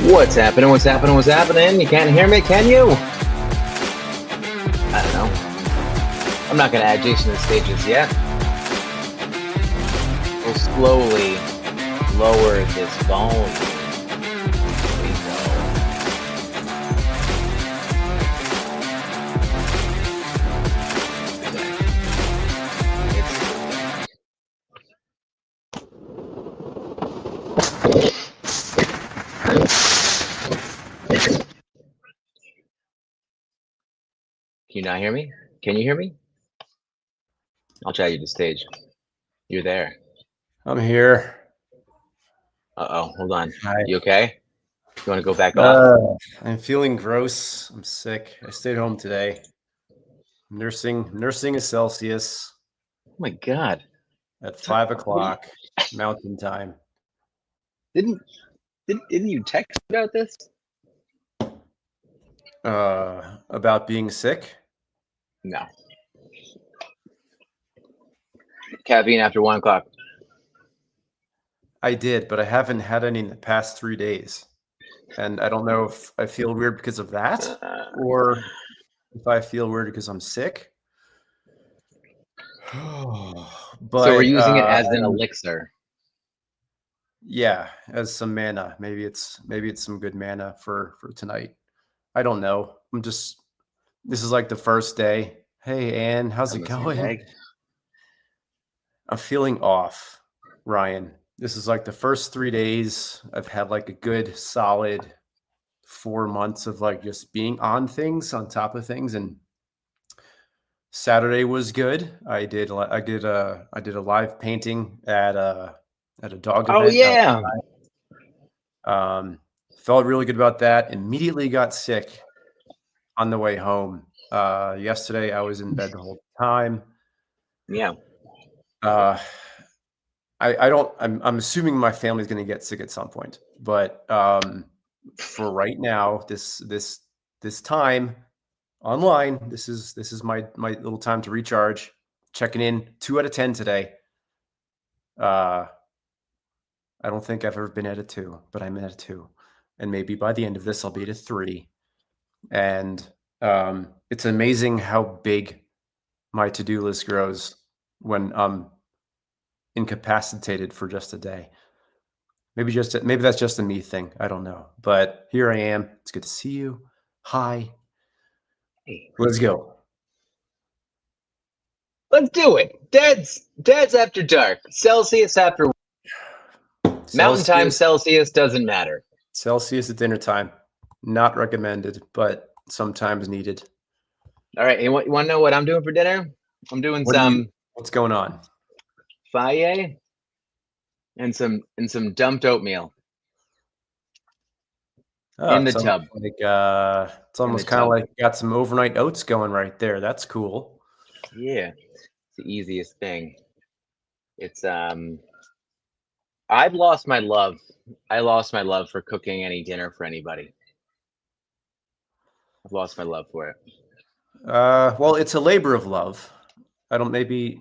What's happening? What's happening? What's happening? You can't hear me, can you? I don't know. I'm not going to add Jason to the stages yet. We'll slowly lower this volume. There we go. Can you not hear me? Can you hear me? I'll try you to stage. You're there. I'm here. Uh-oh, hold on. Hi. You okay? You want to go back off? I'm feeling gross. I'm sick. I stayed home today. Nursing a Celsius Oh my God. at 5 o'clock Mountain Time. Didn't you text about this? About being sick? No. Caffeine after 1 o'clock. I did, but I haven't had any in the past 3 days. And I don't know if I feel weird because of that or if I feel weird because I'm sick. But so we're using it as an elixir. Yeah, as some mana. Maybe it's some good mana for tonight. I don't know. This is like the first day. Hey, Anne, how's it going? I'm feeling off, Ryan. This is like the first 3 days. I've had like a good solid 4 months of like just being on things, on top of things. And Saturday was good. I did a live painting at a dog event. Oh yeah. Felt really good about that. Immediately got sick on the way home. Yesterday I was in bed the whole time. Yeah. I'm assuming my family's going to get sick at some point, but for right now, this time online, this is my little time to recharge. Checking in 2 out of 10 today. I don't think I've ever been at a 2, but I'm at a 2, and maybe by the end of this, I'll be at a 3. And it's amazing how big my to-do list grows when I'm incapacitated for just a day. Maybe that's just a me thing. I don't know. But here I am. It's good to see you. Hi. Hey. Let's go. Let's do it. Dad's after dark. Celsius after Mountain time. Celsius doesn't matter. Celsius at dinner time. Not recommended, but sometimes needed. All right. You want to know what I'm doing for dinner? I'm doing what's going on? Faye and some dumped oatmeal in the tub. Like, it's almost kind of like got some overnight oats going right there. That's cool. Yeah, it's the easiest thing. It's I've lost my love. I lost my love for cooking any dinner for anybody. I've lost my love for it. Well, it's a labor of love. I don't. Maybe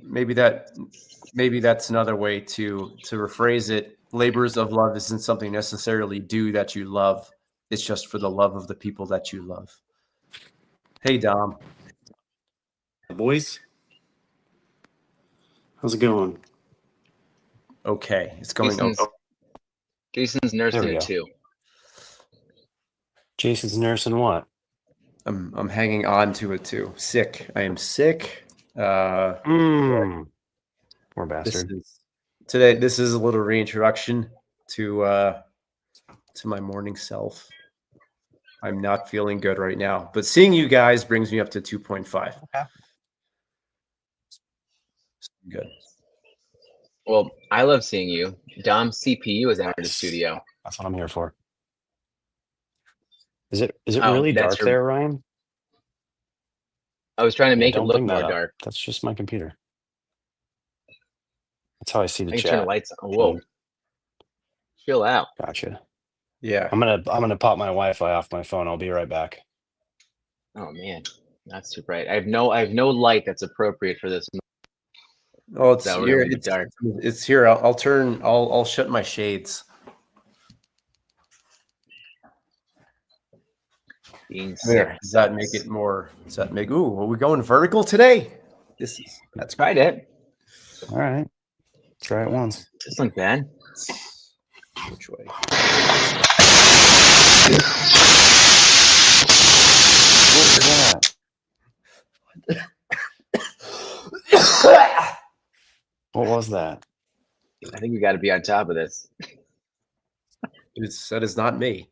that's another way to rephrase it. Labors of love isn't something necessarily do that you love. It's just for the love of the people that you love. Hey, Dom. Boys. How's it going? Okay, it's going okay. Jason's nursing it too. Jason's nursing what? I'm hanging on to it too. Sick. I am sick. Poor bastard. This is a little reintroduction to my morning self. I'm not feeling good right now, but seeing you guys brings me up to 2.5. Okay. Good. Well, I love seeing you. Dom's CPU is out of the studio. That's what I'm here for. Is it really dark there, Ryan? I was trying to make it look more dark. That's just my computer. That's how I see the chat. Turn the lights on. Whoa. Chill out. Gotcha. Yeah. I'm gonna pop my Wi-Fi off my phone. I'll be right back. Oh man, that's too bright. I have no light that's appropriate for this. Oh, it's here. It's dark. It's here. I'll shut my shades. Being There. sick. Does that make it more? Does that make? Ooh, are we going vertical today? That's Tried it. All right. Try it once. Doesn't look bad. Which way? What was that? What was that? I think we got to be on top of this. That is not me.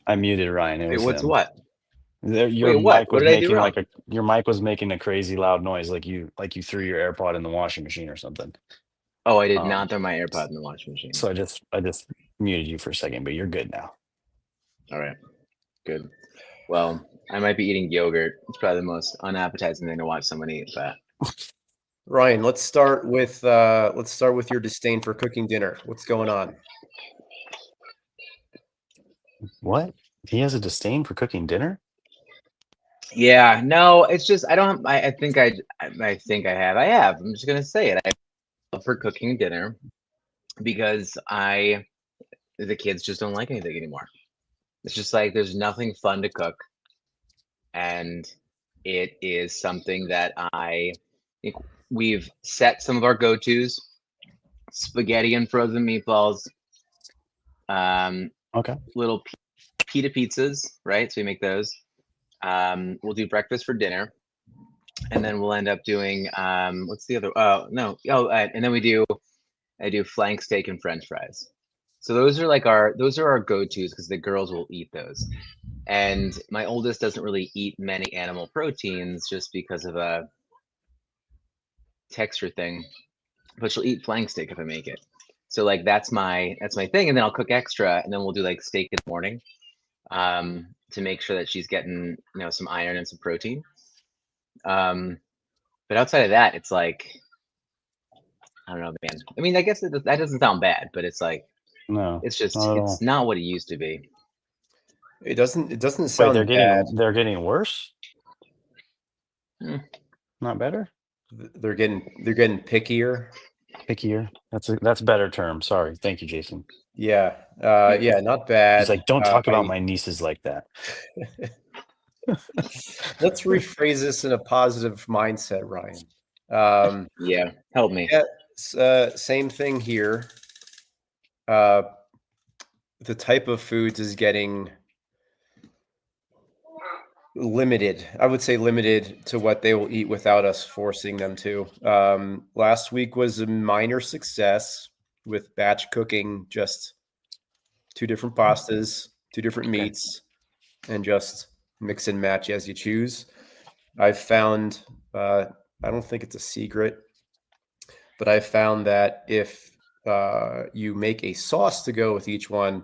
I muted Ryan. It Wait, was what's him. what? Your Wait, what? mic What was did I do making wrong? your mic was making a crazy loud noise, like you threw your AirPod in the washing machine or something. Oh, I did Um, not throw my AirPod in the washing machine. So I just muted you for a second, but you're good now. All right, good. Well, I might be eating yogurt. It's probably the most unappetizing thing to watch someone eat. But Ryan, let's start with your disdain for cooking dinner. What's going on? What? He has a disdain for cooking dinner? yeah, no, it's just I don't. I think I think I have. I have. I'm just gonna say it. I love for cooking dinner because the kids just don't like anything anymore. It's just like there's nothing fun to cook, and it is something that I think we've set some of our go-tos: spaghetti and frozen meatballs, Okay. little pita pizzas, right? So we make those. We'll do breakfast for dinner, and then we'll end up doing what's the other? Oh no, and then I do flank steak and French fries. So those are our go-tos because the girls will eat those. And my oldest doesn't really eat many animal proteins just because of a texture thing, but she'll eat flank steak if I make it. So like that's my thing, and then I'll cook extra, and then we'll do like steak in the morning, to make sure that she's getting some iron and some protein. But outside of that, it's like I don't know, man. I mean, I guess that doesn't sound bad, but it's like No, it's just not at all. it's not what it used to be. It doesn't Wait, sound bad. they're getting worse? Hmm. Not better? They're getting pickier. Pickier. That's a better term. Sorry. Thank you, Jason. Yeah. Yeah, not bad. He's like, don't talk about my nieces like that. Let's rephrase this in a positive mindset, Ryan. Yeah, help me. Yeah, same thing here. The type of foods is getting limited. I would say limited to what they will eat without us forcing them to. Last week was a minor success with batch cooking, just 2 different pastas, 2 different meats, and just mix and match as you choose. I've found, I don't think it's a secret, but I found that if you make a sauce to go with each one,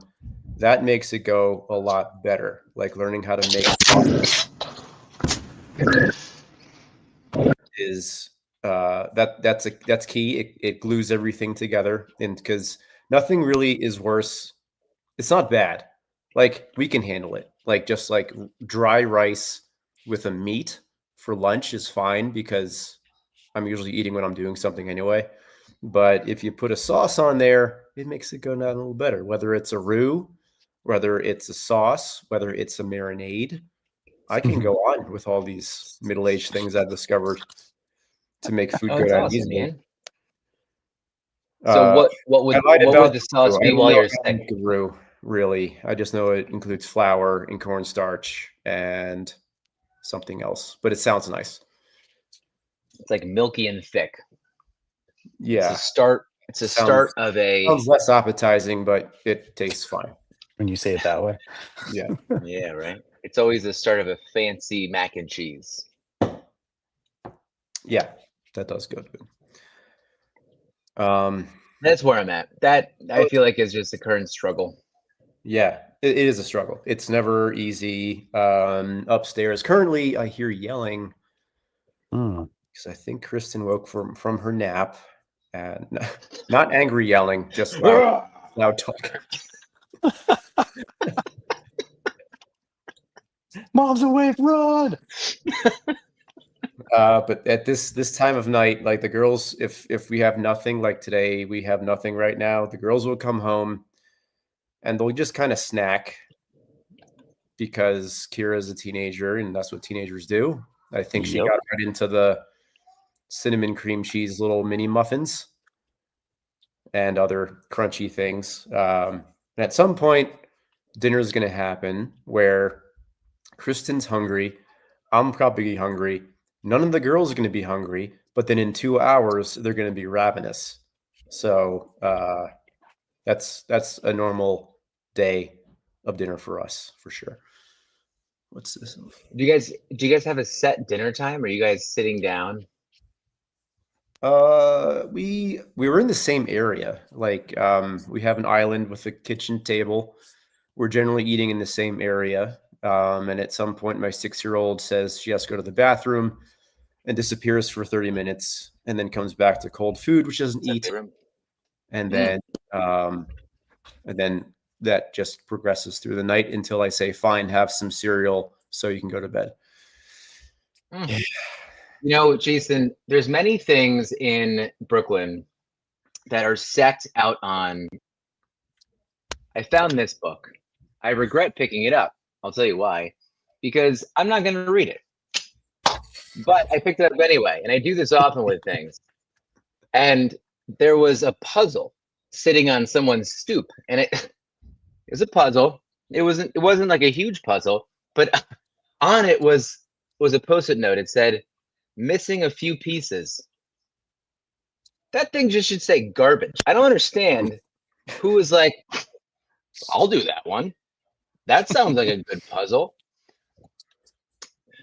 that makes it go a lot better. Like learning how to make sauce is that's key. It glues everything together, and because nothing really is worse. It's not bad. Like we can handle it. Like just like dry rice with a meat for lunch is fine because I'm usually eating when I'm doing something anyway. But if you put a sauce on there, it makes it go down a little better. Whether it's a roux, whether it's a sauce, whether it's a marinade, I can go on with all these middle-aged things I've discovered to make food go That's down awesome, easily. man. So what would the sauce be while you're sick? Roux, really, I just know it includes flour and cornstarch and something else, but it sounds nice. It's like milky and thick. Yeah, It's a start of a. Sounds less appetizing, but it tastes fine. When you say it that way. Yeah. Yeah, right. It's always the start of a fancy mac and cheese. Yeah, that does go good. That's where I'm at. That I feel like is just the current struggle. Yeah, it is a struggle. It's never easy. Upstairs, currently, I hear yelling because I think Kristen woke from her nap, and not angry yelling, just loud talk. Mom's awake, run! But at this time of night, like the girls, if we have nothing, like today, we have nothing right now. The girls will come home, and they'll just kind of snack, because Kira's a teenager and that's what teenagers do. I think she Yep. got right into the cinnamon cream cheese little mini muffins and other crunchy things. And at some point, dinner is going to happen where Kristen's hungry. I'm probably hungry. None of the girls are going to be hungry, but then in 2 hours, they're going to be ravenous. So that's a normal day of dinner for us, for sure. What's this? Do you guys have a set dinner time? Are you guys sitting down? We were in the same area. Like we have an island with a kitchen table. We're generally eating in the same area. And at some point, my 6-year-old says she has to go to the bathroom and disappears for 30 minutes and then comes back to cold food, which doesn't eat. And then that just progresses through the night until I say, fine, have some cereal so you can go to bed. You know, Jason, there's many things in Brooklyn that are set out on. I found this book. I regret picking it up. I'll tell you why. Because I'm not going to read it. But I picked it up anyway, and I do this often with things. And there was a puzzle sitting on someone's stoop, and it was a puzzle. It wasn't like a huge puzzle, but on it was a post-it note. It said, "Missing a few pieces." That thing just should say garbage. I don't understand who was like, I'll do that one. That sounds like a good puzzle.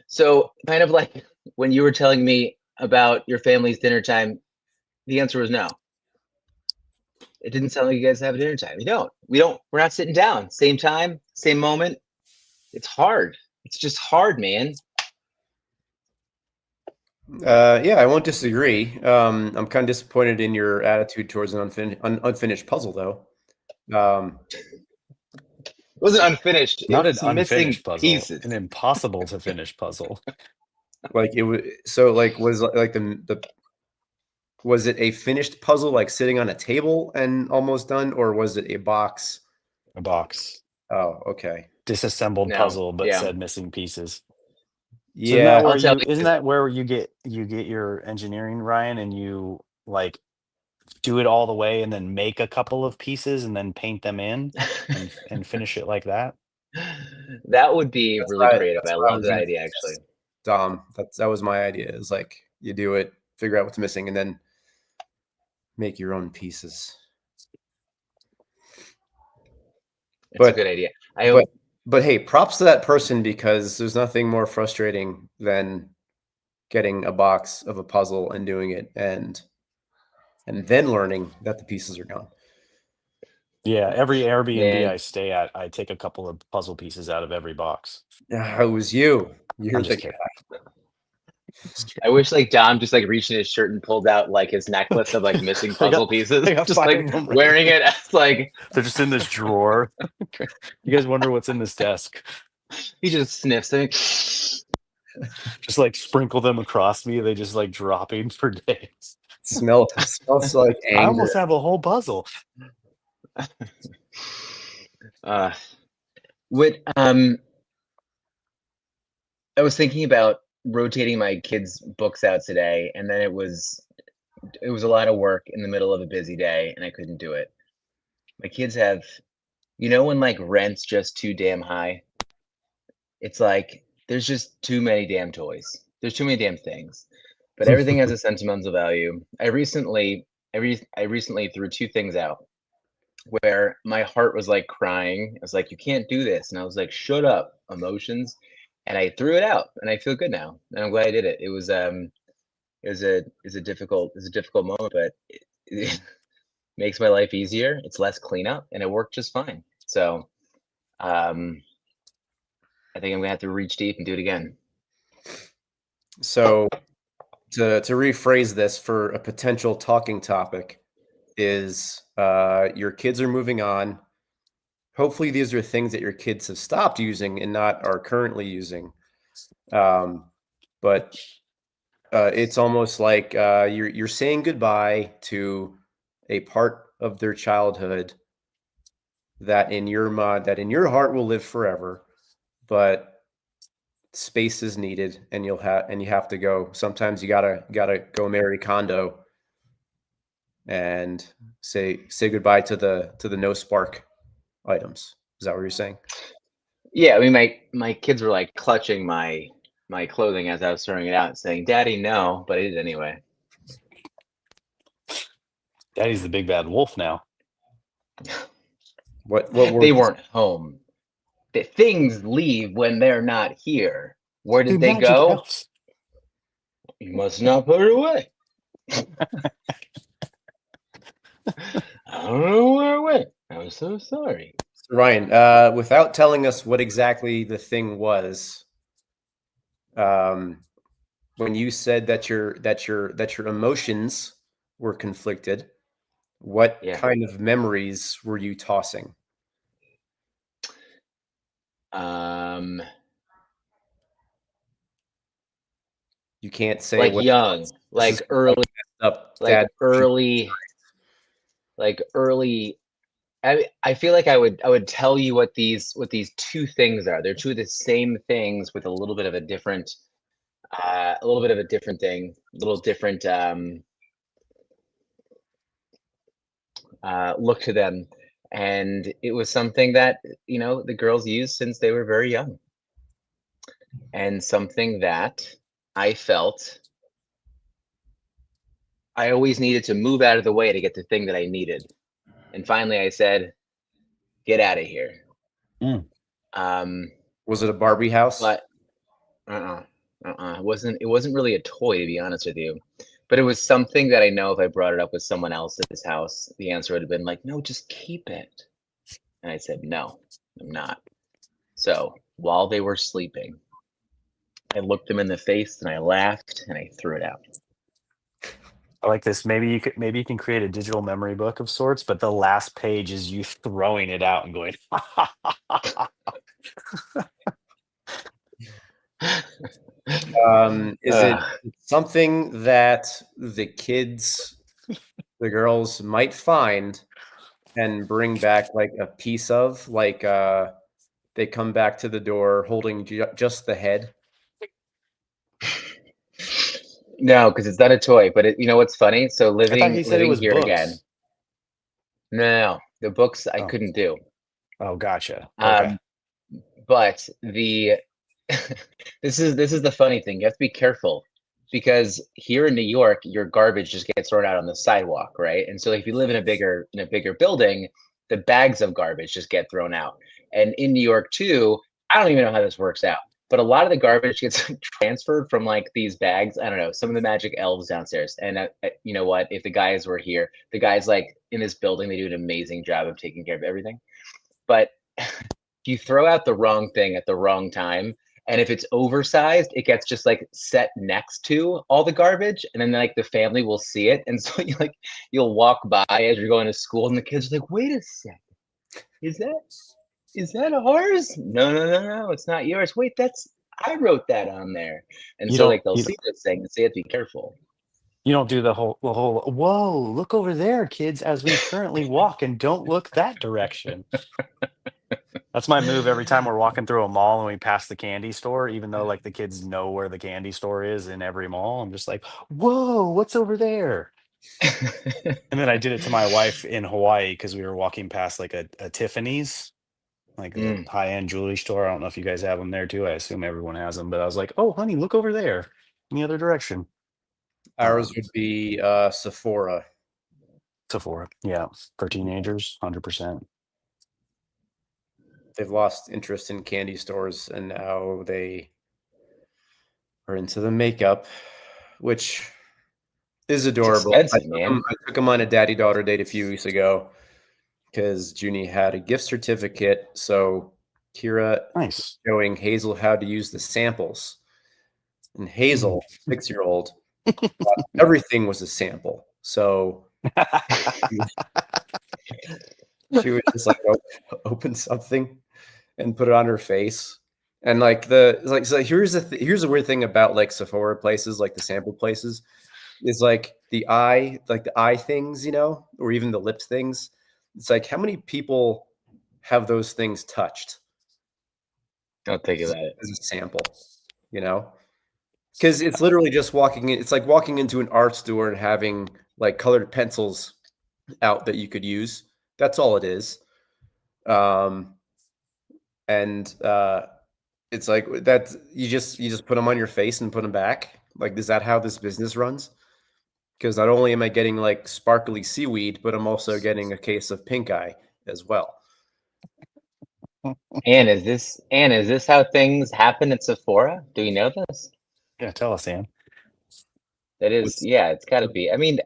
So kind of like when you were telling me about your family's dinner time, the answer was no. It didn't sound like you guys have a dinner time. We're not sitting down. Same time, same moment. It's hard. It's just hard, man. Yeah, I won't disagree. I'm kind of disappointed in your attitude towards an unfinished puzzle, though. It wasn't unfinished. Not It an was missing unfinished puzzle, pieces. an impossible to finish puzzle. Like it was so like was like the was it a finished puzzle like sitting on a table and almost done, or was it a box? A box. Oh, okay. Disassembled No, puzzle, but yeah. said missing pieces. So Yeah, isn't that where you get your engineering, Ryan, and you like do it all the way and then make a couple of pieces and then paint them in and finish it like that? That would be That's really why- creative. that's I why I love was that gonna idea, actually. Dom, that was my idea. Is like you do it, figure out what's missing, and then make your own pieces. It's a good idea. But hey, props to that person, because there's nothing more frustrating than getting a box of a puzzle and doing it and then learning that the pieces are gone. Yeah, every Airbnb Man. I stay at, I take a couple of puzzle pieces out of every box. It was you. You're I'm the just guy. kidding. I wish like Dom just like reached in his shirt and pulled out like his necklace of like missing puzzle pieces. I got Just 5 like of them right wearing it as like They're just in this drawer. You guys wonder what's in this desk. he just sniffs it. Just like sprinkle them across me. They just like dropping for days. Smells like anger. I almost have a whole puzzle. I was thinking about rotating my kids' books out today, and then it was a lot of work in the middle of a busy day, and I couldn't do it. My kids have, when like rent's just too damn high. It's like there's just too many damn toys. There's too many damn things, but everything has a sentimental value. I recently threw 2 things out where my heart was like crying. I was like, you can't do this. And I was like, shut up, emotions. And I threw it out and I feel good now. And I'm glad I did it. It was a difficult moment, but it makes my life easier. It's less cleanup and it worked just fine. So I think I'm gonna have to reach deep and do it again. So to rephrase this for a potential talking topic is your kids are moving on. Hopefully these are things that your kids have stopped using and not are currently using. But it's almost like you're saying goodbye to a part of their childhood that in your heart will live forever. but space is needed, and you have to go. Sometimes you gotta go Mary Kondo and say goodbye to the no spark items. Is that what you're saying? Yeah, I mean, my kids were like clutching my clothing as I was throwing it out, saying, "Daddy, no," but I did anyway. Daddy's the big bad wolf now. What They weren't home. The things leave when they're not here. Where did they Magic go? elves. You must not put it away. I don't know where it went. I'm so sorry. So Ryan, without telling us what exactly the thing was, when you said that your emotions were conflicted, what Yeah. kind of memories were you tossing? You can't say Like what young, this like is early, up like dad. early, like early. I feel like I would tell you what these two things are. They're two of the same things with a little bit of a different thing, a little different look to them. And it was something that, the girls used since they were very young. And something that I felt I always needed to move out of the way to get the thing that I needed. And finally I said, get out of here. Was it a Barbie house? But it wasn't really a toy, to be honest with you. But it was something that I know if I brought it up with someone else at this house, the answer would have been like, no, just keep it. And I said, no, I'm not. So while they were sleeping, I looked them in the face and I laughed and I threw it out. I like this. Maybe you can create a digital memory book of sorts, but the last page is you throwing it out and going, Is it something that the kids, the girls might find and bring back like a piece of, like they come back to the door holding just the head? No, because it's not a toy. But you know what's funny? So I thought he said it living was here again. books. No, the books I Oh. couldn't do. Oh, gotcha. Okay. But this is the funny thing. You have to be careful because here in New York, your garbage just gets thrown out on the sidewalk, right? And so if you live in a bigger building, the bags of garbage just get thrown out. And in New York too, I don't even know how this works out, but a lot of the garbage gets transferred from like these bags. I don't know, some of the magic elves downstairs. And you know what? If the guys were here, the guys like in this building, they do an amazing job of taking care of everything. But you throw out the wrong thing at the wrong time, and if it's oversized, it gets just like set next to all the garbage, and then like the family will see it, and so you'll walk by as you're going to school, and the kids are like, "Wait a second, is that ours? No, it's not yours. Wait, I wrote that on there." And so like they'll see this thing and say, "You have to be careful." You don't do the whole whoa, look over there, kids, as we currently walk, and don't look that direction. That's my move every time we're walking through a mall and we pass the candy store, even though like the kids know where the candy store is in every mall. I'm just like, whoa, what's over there? And then I did it to my wife in Hawaii because we were walking past like a Tiffany's, like a high-end jewelry store. I don't know if you guys have them there too. I assume everyone has them, but I was like, oh, honey, look over there in the other direction. Ours would be Sephora. Sephora, yeah, for teenagers, 100%. They've lost interest in candy stores, and now they are into the makeup, which is adorable. Expensive, man. I took them on a daddy-daughter date a few weeks ago because Junie had a gift certificate. So Kira Nice. showing Hazel how to use the samples. And Hazel, 6-year-old, everything was a sample. So she would just like open something and put it on her face. And like so here's the weird thing about like Sephora places, like the sample places, is like the eye things, or even the lips things. It's like, how many people have those things touched? I'll think about it. as a sample, you know? Because it's literally just walking in. It's like walking into an art store and having like colored pencils out that you could use. That's all it is. And it's like that you just put them on your face and put them back. Like, is that how this business runs? Because not only am I getting like sparkly seaweed, but I'm also getting a case of pink eye as well. And is this how things happen at Sephora? Do we know this? Yeah, tell us, Ann. That is, What's- yeah, it's got to be. I mean,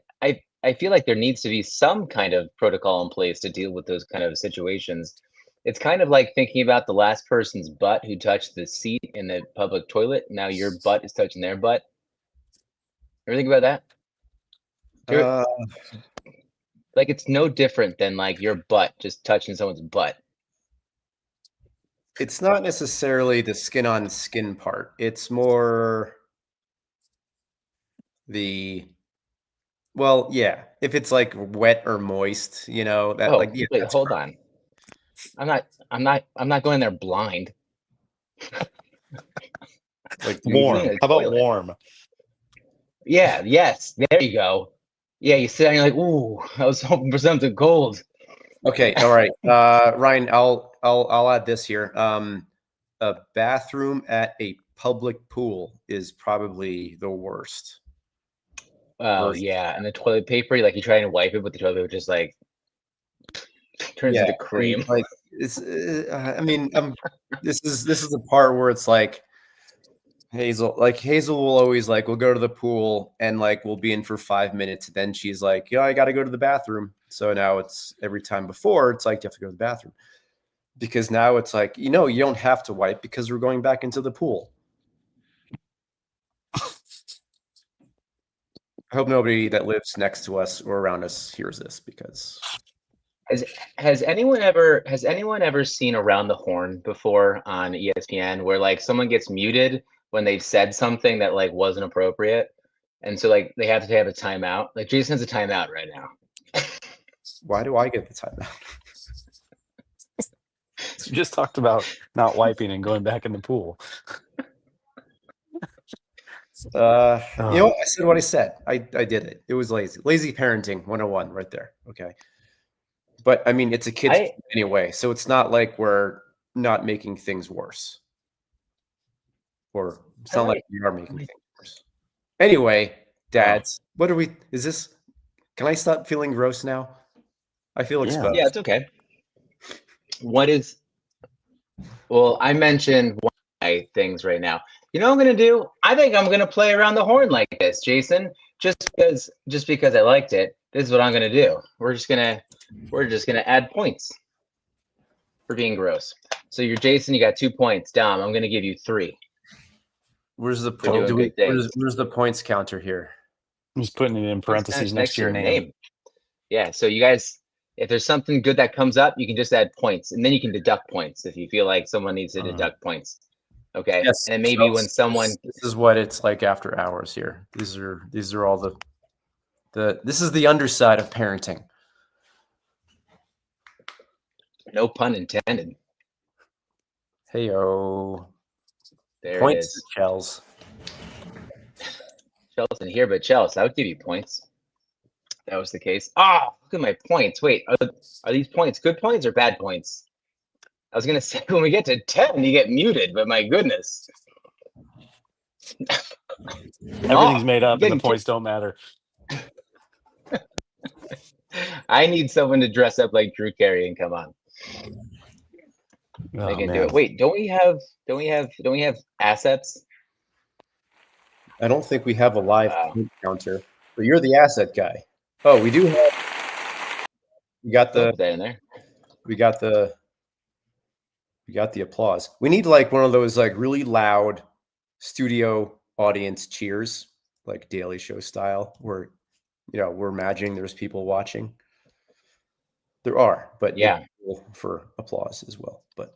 I feel like there needs to be some kind of protocol in place to deal with those kind of situations. It's kind of like thinking about the last person's butt who touched the seat in the public toilet. Now your butt is touching their butt. Ever think about that? Uh, Like it's no different than like your butt just touching someone's butt. it's not necessarily the skin on skin part. It's more well, yeah. If it's like wet or moist, you know, that Oh, like yeah, wait, that's hold on. I'm not going there blind. like Warm. in a How about toilet. warm? Yeah, yes, there you go. Yeah, you sit down, you're like, ooh, I was hoping for something cold. Okay, all right. Ryan, I'll add this here. A bathroom at a public pool is probably the worst. Oh Versus- yeah, and the toilet paper, like you try and wipe it, but the toilet paper just like turns Yeah, into cream. like it's. I mean, this is the part where it's like Hazel will always like we'll go to the pool and like we'll be in for 5 minutes. Then she's like, yeah, I got to go to the bathroom. So now it's every time before it's like you have to go to the bathroom because now it's like you don't have to wipe because we're going back into the pool. I hope nobody that lives next to us or around us hears this because Has anyone ever seen Around the Horn before on ESPN where like someone gets muted when they've said something that like wasn't appropriate, and so like they have to have a timeout? Like Jason has a timeout right now. why do I get the timeout? You just talked about not wiping and going back in the pool. You know what? I said what I said. I did it. It was lazy parenting 101 right there. Okay. But I mean, it's a kid's pool anyway, so it's not like we're not making things worse. Or it's not like we are making things worse. Anyway, dads, what are we? Is this? Can I stop feeling gross now? I feel exposed. Yeah, it's okay. What is? Well, I mentioned one of my things right now. You know what I'm gonna do? I think I'm gonna play Around the Horn like this, Jason. Just because I liked it. This is what I'm gonna do. We're just gonna add points for being gross. So you're Jason. You got 2 points. Dom, I'm gonna give you 3. Where's the doing point? good things. Where's the points counter here? I'm just putting it in parentheses next to your name. Yeah. So you guys, if there's something good that comes up, you can just add points, and then you can deduct points if you feel like someone needs to deduct points. Okay. Yes, And then maybe so when someone this is what it's like after hours here. These are all this is the underside of parenting. no pun intended. Hey-o. There Points it is. to Chels. Chelsea in here, but Chelsea, I would give you points. That was the case. Oh, look at my points. Wait, are these points good points or bad points? I was gonna say when we get to 10, you get muted, but my goodness. Everything's made up and getting the points don't matter. I need someone to dress up like Drew Carey and come on. Oh, They can do man. it. Wait, don't we have assets? I don't think we have a live Wow. point counter, but you're the asset guy. Oh, we do have. We got Don't the put that in there. we got the applause. We need like one of those like really loud studio audience cheers, like Daily Show style, where we're imagining there's people watching. There are, but Yeah. for applause as well. But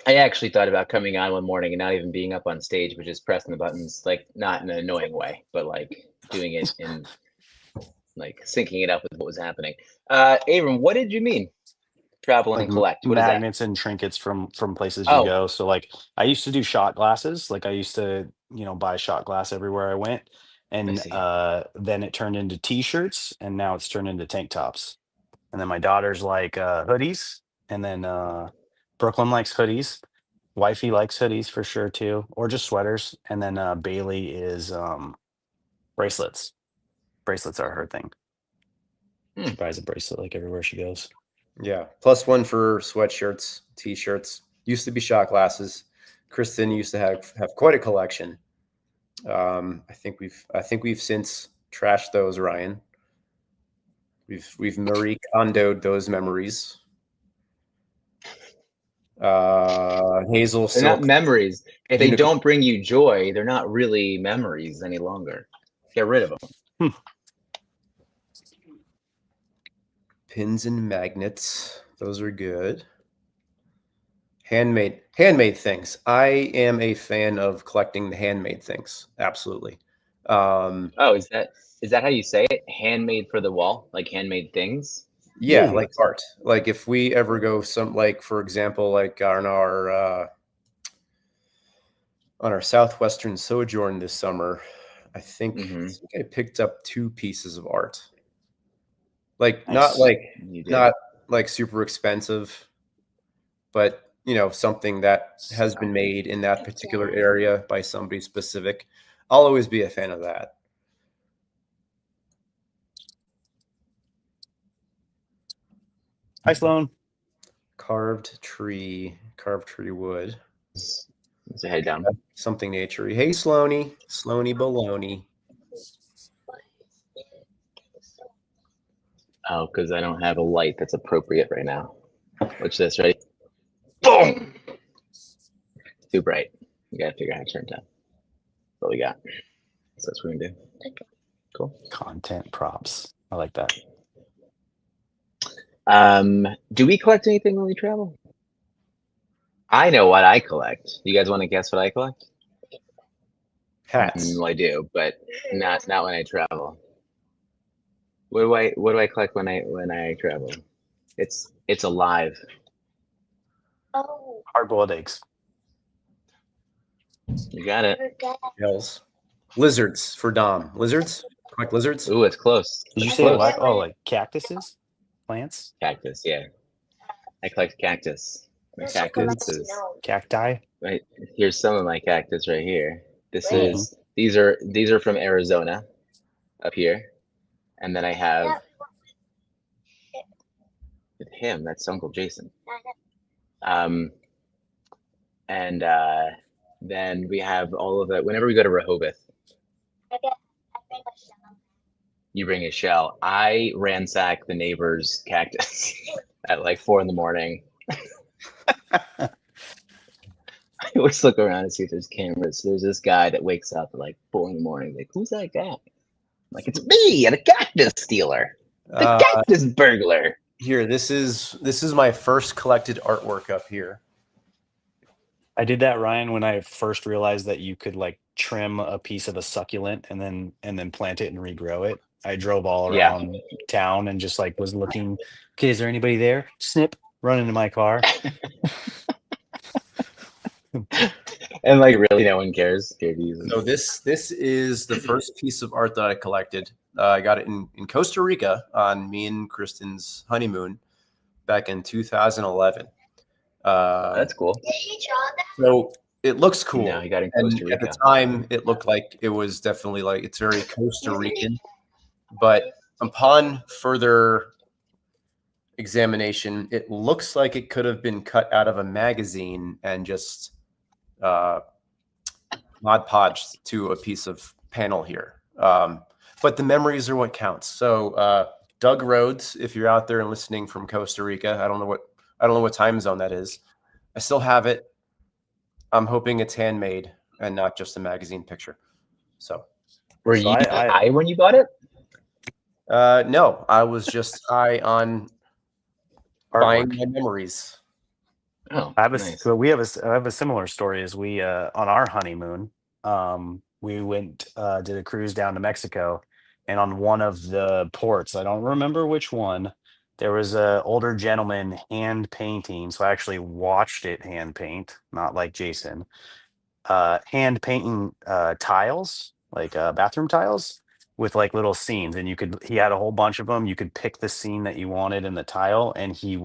I actually thought about coming on one morning and not even being up on stage, but just pressing the buttons, like not in an annoying way, but like doing it in like syncing it up with what was happening. Abram, what did you mean? travel like and collect? What is that? magnets and trinkets from places you Oh, go. So like I used to do shot glasses. Like I used to, buy shot glass everywhere I went. I And see. then it turned into t-shirts and now it's turned into tank tops. And then my daughter's like hoodies. And then Brooklyn likes hoodies. Wifey likes hoodies for sure too, or just sweaters. And then Bailey is bracelets. Bracelets are her thing. Hmm. She buys a bracelet like everywhere she goes. Yeah, +1 for sweatshirts, t-shirts. Used to be shot glasses. Kristen used to have quite a collection. I think we've since trashed those, Ryan. We've Marie Kondoed those memories. Hazel They're not silk. memories. If they unicorn. don't bring you joy, they're not really memories any longer. Get rid of them. Pins and magnets. Those are good. Handmade things. I am a fan of collecting the handmade things. Absolutely. Oh, is that how you say it? Handmade for the wall, like handmade things. Yeah, Ooh. like art. Like if we ever go like for example, like on our southwestern sojourn this summer, I think I picked up 2 pieces of art. Like Nice. You did. not like super expensive, but something that has been made in that particular area by somebody specific. I'll always be a fan of that. Hi, Sloan. Carved tree wood. Let's head down. Something naturey. Hey, Sloany baloney. Oh, because I don't have a light that's appropriate right now. Watch this, ready? Boom! Too bright. You gotta figure out how to turn it down. What we got. So that's what we're gonna do. Cool. Content props. I like that. Do we collect anything when we travel? I know what I collect. You guys want to guess what I collect? Hats. Well, I do, but not when I travel. What do I collect when I travel? It's alive. Oh, Hard-boiled eggs. You got it. Shells. Lizards for Dom. Lizards? Like lizards? Ooh, it's close. Did you It's say close. what? Oh, like cactuses? Plants? Cactus, yeah. I collect cactus. My cactus is Cacti? right. Here's some of my cactus right here. Really? These are from Arizona, up here, and then I have with him. That's Uncle Jason. And then we have all of it. Whenever we go to Rehoboth, you bring a shell. I ransack the neighbor's cactus at like 4 in. I always look around and see if there's cameras. There's this guy that wakes up at like 4 in. Like, who's that guy? I'm like, it's me, the cactus stealer, the cactus burglar. Here, this is my first collected artwork up here. I did that, Ryan, when I first realized that you could like trim a piece of a succulent and then plant it and regrow it. I drove all around town and just like was looking. Okay, is there anybody there? Snip, run into my car. And like, really, no one cares. So this is the first piece of art that I collected. I got it in Costa Rica on me and Kristen's honeymoon back in 2011. That's cool. Did he draw that? So it looks cool. No, he got in And Costa Rica. at the time, it looked like it was definitely like it's very Costa Rican. But upon further examination, it looks like it could have been cut out of a magazine and just Mod Podged to a piece of panel here. But the memories are what counts. So Doug Rhodes, if you're out there and listening from Costa Rica, I don't know what time zone that is. I still have it. I'm hoping it's handmade and not just a magazine picture. So Were So you I- high when you bought it? no, I was just high on buying Artwork. my memories. Oh, I have nice. I have a similar story as we on our honeymoon. We went did a cruise down to Mexico, and on one of the ports, I don't remember which one, there was a older gentleman hand painting. So I actually watched it hand paint, not like Jason. Hand painting tiles, like bathroom tiles with like little scenes, and he had a whole bunch of them. You could pick the scene that you wanted in the tile, and he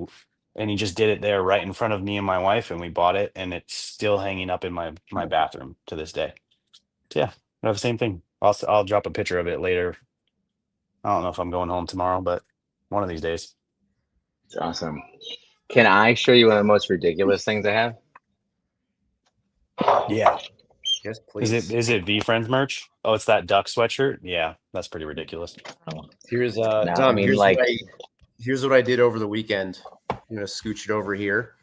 just did it there right in front of me and my wife, and we bought it, and it's still hanging up in my bathroom to this day. So yeah, I have the same thing. I'll drop a picture of it later. I don't know if I'm going home tomorrow, but one of these days. It's awesome. Can I show you one of the most ridiculous things I have? Yeah. Yes, please. Is it V Friends merch? Oh, it's that duck sweatshirt. Yeah, that's pretty ridiculous. Here's No, I Dom, mean, here's like- here's what I did over the weekend. I'm gonna scooch it over here.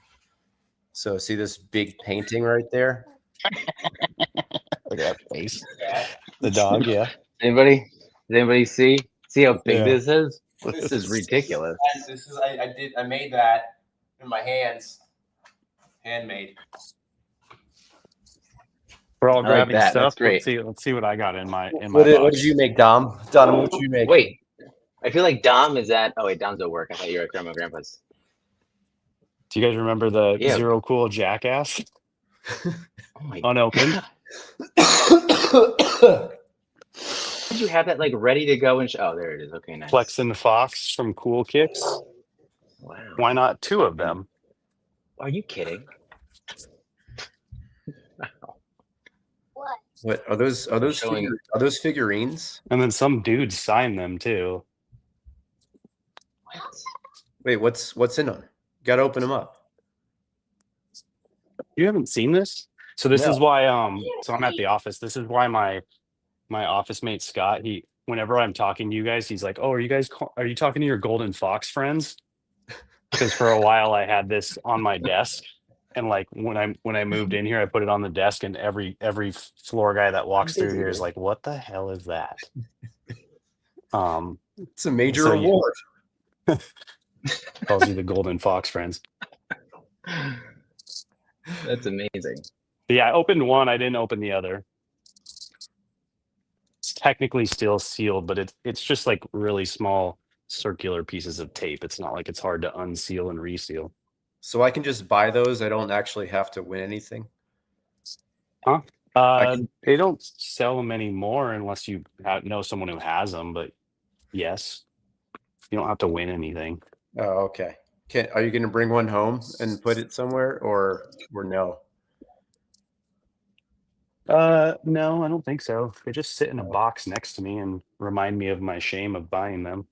So see this big painting right there? Look at that face. The dog, yeah. Does anybody see how big Yeah. this is? This is ridiculous. This is I made that in my hands. Handmade. We're all I like grabbing that. stuff. That's great. Let's see what I got in my What did box. you make, Dom? Dom, what did you make? Wait, I feel like Dom is at. Oh wait, Dom's at work. I thought you were at Grandma Grandpa's. Do you guys remember the Yeah. Zero Cool Jackass Oh my! unopened? Did you have that like ready to go? And oh, there it is. Okay, nice. Flex and Fox from Cool Kicks. Wow. Why not two of them? Are you kidding? What are those? Are those Showing- are those figurines? And then some dudes signed them too. What? Wait, what's in them? Got to open them up. You haven't seen this? So this No. is why so I'm at the office. This is why my office mate Scott, whenever I'm talking to you guys, he's like, "Oh, are you talking to your Golden Fox friends?" Because for a while I had this on my desk, and like when I moved in here, I put it on the desk, and every floor guy that walks through here is like, "What the hell is that?" It's a major So you- reward. Calls you the Golden Fox friends. That's amazing. But yeah, I opened one. I didn't open the other. It's technically still sealed, but it's just like really small circular pieces of tape. It's not like it's hard to unseal and reseal. So I can just buy those. I don't actually have to win anything. They don't sell them anymore unless you know someone who has them. But yes, you don't have to win anything. Oh, okay. Are you going to bring one home and put it somewhere, or no? No, I don't think so. They just sit in a box next to me and remind me of my shame of buying them.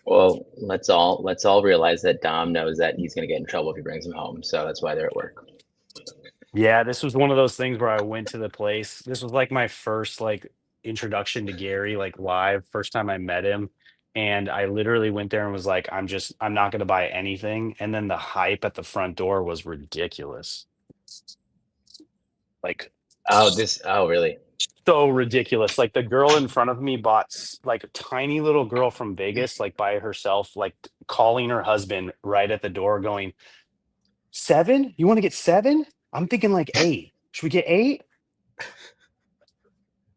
Well, let's all realize that Dom knows that he's going to get in trouble if he brings them home. So that's why they're at work. Yeah, this was one of those things where I went to the place. This was like my first like introduction to Gary, like live, first time I met him. And I literally went there and was like, I'm not going to buy anything. And then the hype at the front door was ridiculous. Like, Oh, really? so ridiculous. Like the girl in front of me bought like a tiny little girl from Vegas, like by herself, like calling her husband right at the door going, 7? You want to get 7? I'm thinking like 8. Should we get 8?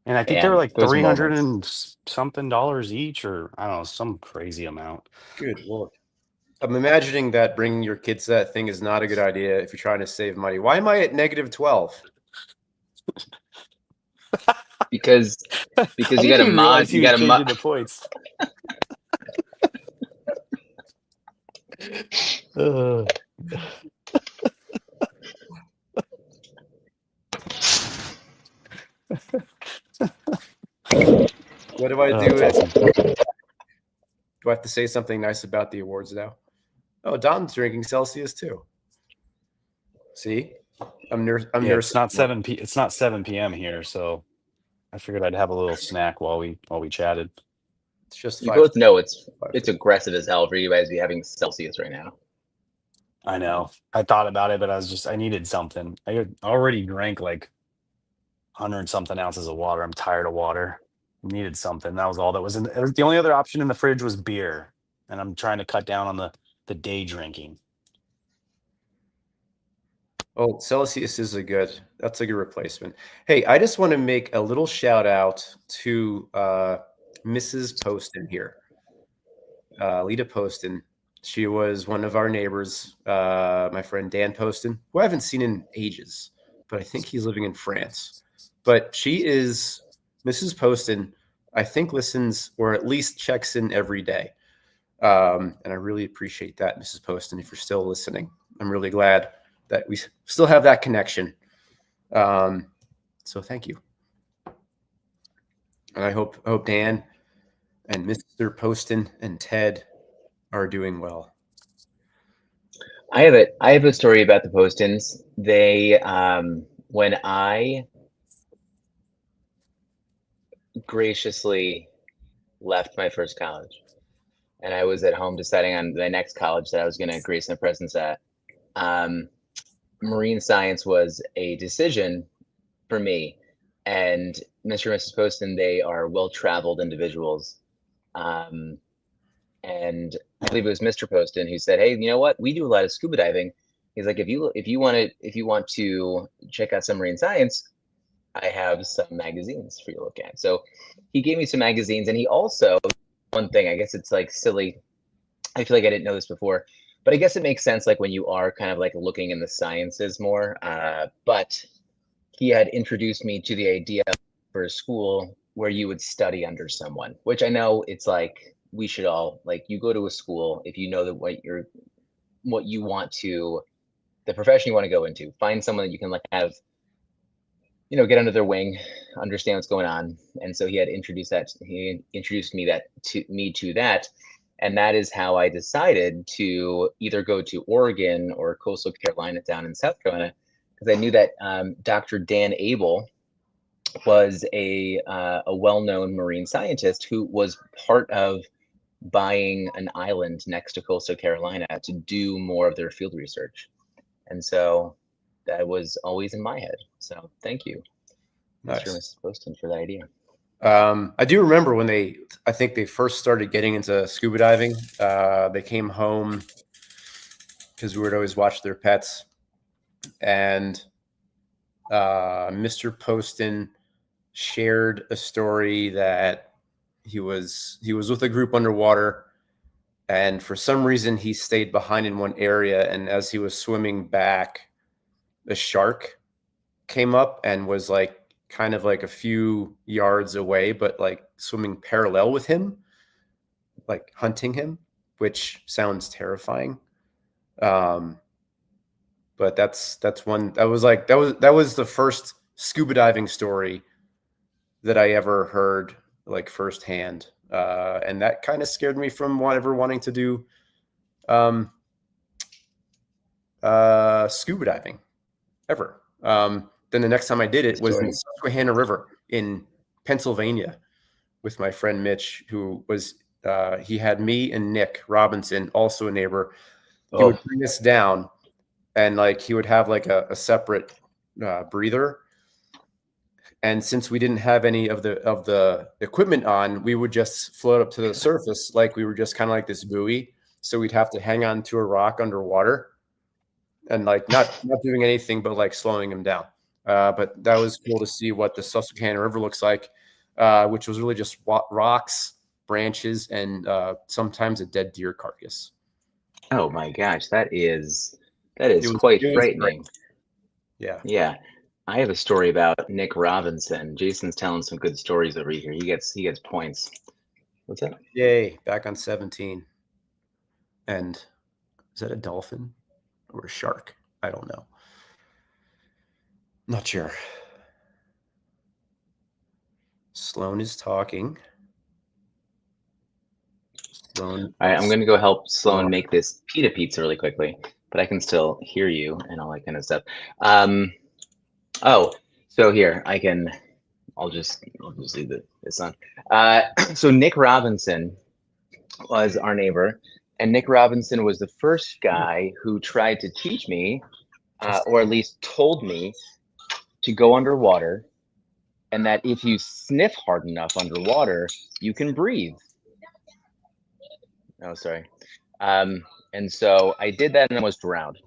And I think they Man, were like those $300 moments. and something each, or I don't know, some crazy amount. Good Lord. I'm imagining that bringing your kids to that thing is not a good idea if you're trying to save money. Why am I at -12? Because I you didn't got to even mod. realize You he was got to changing mod. the points. What do I Oh, do? that's awesome. Do I have to say something nice about the awards now? Oh, Don's drinking Celsius too. See, I'm Yeah, it's not 7 p.m. here, so I figured I'd have a little snack while we chatted. It's just You 5. both know it's aggressive as hell for you guys to be having Celsius right now. I know. I thought about it, but I needed something. I had already drank like 100 something ounces of water. I'm tired of water. Needed something. That was all that was in. The only other option in the fridge was beer, and I'm trying to cut down on the day drinking. Oh, Celsius is that's a good replacement. Hey, I just want to make a little shout out to Mrs. Poston here. Lita Poston. She was one of our neighbors, my friend Dan Poston, who I haven't seen in ages, but I think he's living in France. But she is Mrs. Poston, I think listens or at least checks in every day. And I really appreciate that, Mrs. Poston, if you're still listening. I'm really glad that we still have that connection. So thank you. And I hope Dan and Mr. Poston and Ted are doing well. I have a story about the Postons. They when I graciously left my first college and I was at home deciding on the next college that I was going to grace my presence at, marine science was a decision for me. And Mr. and Mrs. Poston, they are well-traveled individuals. And I believe it was Mr. Poston who said, "Hey, you know what? We do a lot of scuba diving." He's like, if you want to check out some marine science, I have some magazines for you to look at. So he gave me some magazines, and he also, one thing, I guess it's like silly. I feel like I didn't know this before, but I guess it makes sense like when you are kind of like looking in the sciences more. But he had introduced me to the idea for a school where you would study under someone, which I know it's like we should all like you go to a school if you know that what you want to the profession you want to go into, find someone that you can like have, you know, get under their wing, understand what's going on. And so he introduced me to that. And that is how I decided to either go to Oregon or Coastal Carolina down in South Carolina, because I knew that Dr. Dan Abel was a well-known marine scientist who was part of buying an island next to Coastal Carolina to do more of their field research. And so that was always in my head. So thank you, Nice. Mr. and Mrs. Poston, for that idea. I do remember when I think they first started getting into scuba diving. They came home because we would always watch their pets. And Mr. Poston shared a story that he was with a group underwater, and for some reason he stayed behind in one area, and as he was swimming back, a shark came up and was like kind of like a few yards away, but like swimming parallel with him, like hunting him, which sounds terrifying. But that was the first scuba diving story that I ever heard like firsthand. And that kind of scared me from ever wanting to do scuba diving ever. Then the next time I did it was in the Susquehanna River in Pennsylvania with my friend Mitch, who was he had me and Nick Robinson, also a neighbor. He would bring us down, and like he would have like a separate breather. And since we didn't have any of the equipment on, we would just float up to the surface like we were just kind of like this buoy. So we'd have to hang on to a rock underwater, and like not doing anything but like slowing him down. But that was cool to see what the Susquehanna River looks like, which was really just rocks, branches, and sometimes a dead deer carcass. Oh my gosh, that is quite frightening. Yeah. Yeah. I have a story about Nick Robinson. Jason's telling some good stories over here. He gets points. What's that? Yay, back on 17. And is that a dolphin or a shark? I don't know. Not sure. Sloan is talking. Sloan. All right, I'm going to go help Sloan make this pita pizza really quickly, but I can still hear you and all that kind of stuff. Oh, so here I'll just leave this on. So Nick Robinson was our neighbor, and Nick Robinson was the first guy who tried to teach me, or at least told me, to go underwater, and that if you sniff hard enough underwater, you can breathe. Oh, sorry. And so I did that and I was drowned.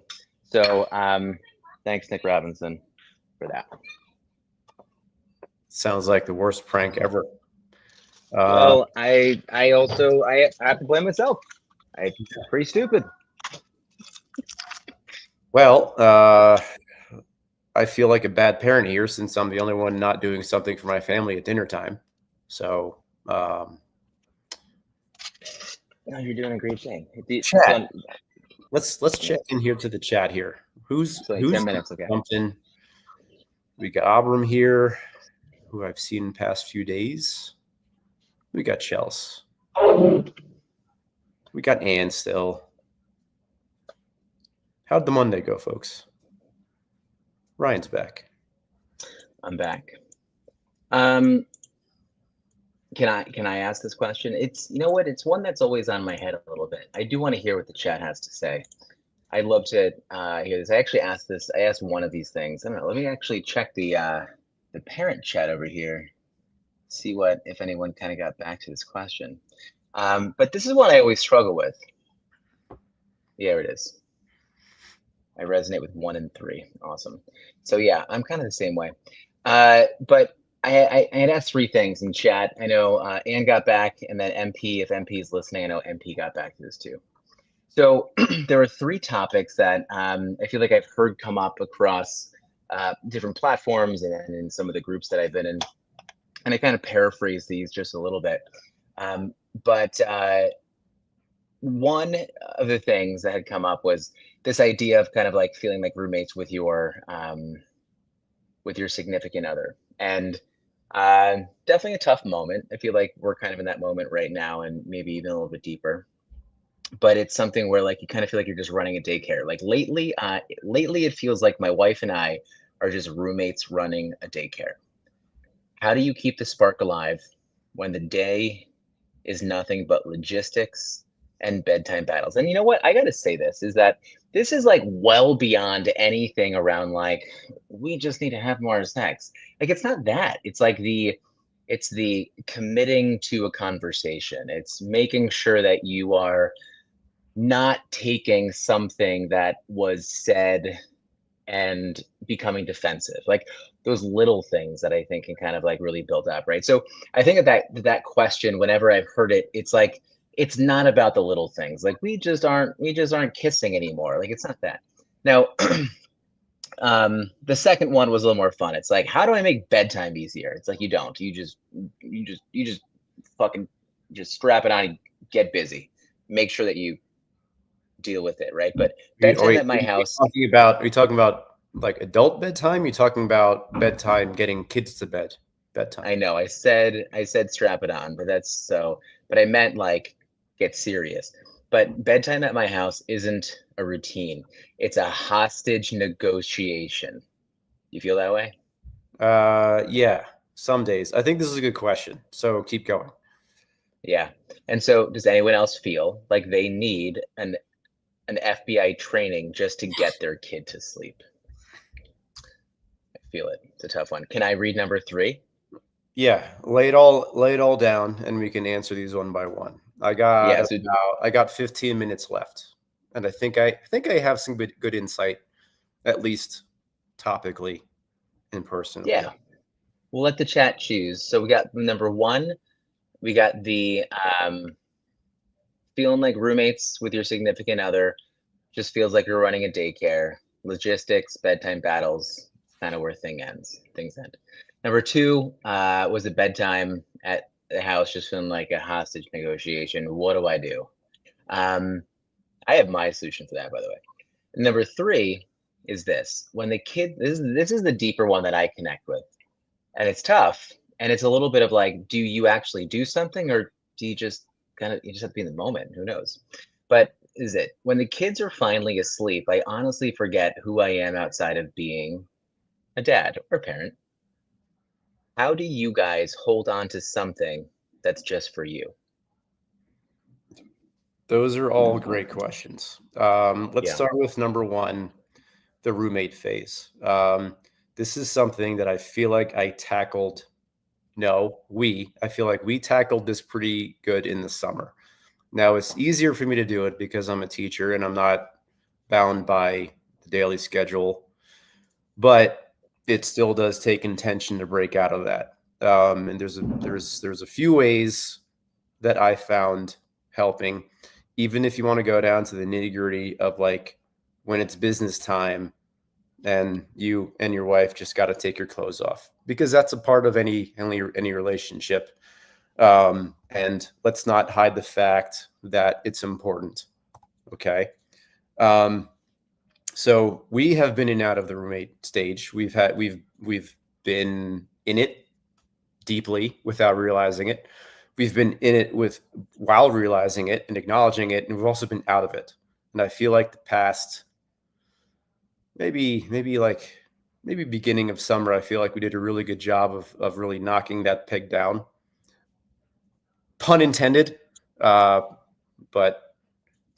So thanks, Nick Robinson, for that. Sounds like the worst prank ever. Well, I have to blame myself. Pretty stupid. Well, I feel like a bad parent here since I'm the only one not doing something for my family at dinner time. So, No, you're doing a great thing. chat. Let's check in here to the chat here. Who's 10 minutes? Okay. something? We got Abram here, who I've seen in the past few days. We got Chels. We got Ann still. How'd the Monday go, folks? Ryan's back. I'm back. Can I ask this question? It's, you know what? It's one that's always on my head a little bit. I do want to hear what the chat has to say. I'd love to hear this. I actually asked this. I asked one of these things. I don't know. Let me actually check the parent chat over here. See if anyone kind of got back to this question. But this is one I always struggle with. Yeah, it is. I resonate with 1 and 3. Awesome. So yeah, I'm kind of the same way. But I had asked 3 things in chat. I know Ann got back, and then MP, if MP is listening, I know MP got back to this too. So there are 3 topics that I feel like I've heard come up across different platforms and in some of the groups that I've been in. And I kind of paraphrase these just a little bit. But one of the things that had come up was this idea of kind of like feeling like roommates with your significant other. And definitely a tough moment. I feel like we're kind of in that moment right now, and maybe even a little bit deeper. But it's something where like you kind of feel like you're just running a daycare. Like lately it feels like my wife and I are just roommates running a daycare. How do you keep the spark alive when the day is nothing but logistics and bedtime battles? And you know what? I got to say this is like well beyond anything around like, we just need to have more sex. Like, it's not that. It's like it's the committing to a conversation. It's making sure that you are not taking something that was said and becoming defensive, like those little things that I think can kind of like really build up, right? So I think that question, whenever I've heard it, it's like, it's not about the little things. Like we just aren't kissing anymore. Like it's not that. Now, the second one was a little more fun. It's like, how do I make bedtime easier? It's like, you don't. You just fucking just strap it on and get busy. Make sure that you deal with it, right? But bedtime at my house. Are you talking about like adult bedtime? You're talking about bedtime, getting kids to bed. Bedtime. I know. I said strap it on, but but I meant like get serious. But bedtime at my house isn't a routine. It's a hostage negotiation. You feel that way? Yeah, some days. I think this is a good question. So keep going. Yeah. And so does anyone else feel like they need an FBI training just to get their kid to sleep? I feel it. It's a tough one. Can I read number 3? Yeah, lay it all down, and we can answer these one by one. I got 15 minutes left, and I think I have some good insight, at least topically, in person. Yeah, we'll let the chat choose. So we got number 1. We got the feeling like roommates with your significant other, just feels like you're running a daycare. Logistics, bedtime battles, kind of where things end. Number 2 was the bedtime at the house, just feeling like a hostage negotiation. What do I do? I have my solution for that, by the way. Number 3 is this: when the kid, this is the deeper one that I connect with, and it's tough, and it's a little bit of like, do you actually do something, or do you just you just have to be in the moment? Who knows? But is it when the kids are finally asleep, I honestly forget who I am outside of being a dad or a parent. How do you guys hold on to something that's just for you? Those are all great questions. Let's start with number 1, the roommate phase. This is something that I feel like I tackled. I feel like we tackled this pretty good in the summer. Now it's easier for me to do it because I'm a teacher and I'm not bound by the daily schedule, but it still does take intention to break out of that. And there's a few ways that I found helping. even if you want to go down to the nitty gritty of like when it's business time and you and your wife just got to take your clothes off, because that's a part of any relationship. And let's not hide the fact that it's important. Okay. So we have been in and out of the roommate stage. We've been in it deeply without realizing it. We've been in it while realizing it and acknowledging it, and we've also been out of it. And I feel like the past, maybe beginning of summer, I feel like we did a really good job of really knocking that peg down. Pun intended. But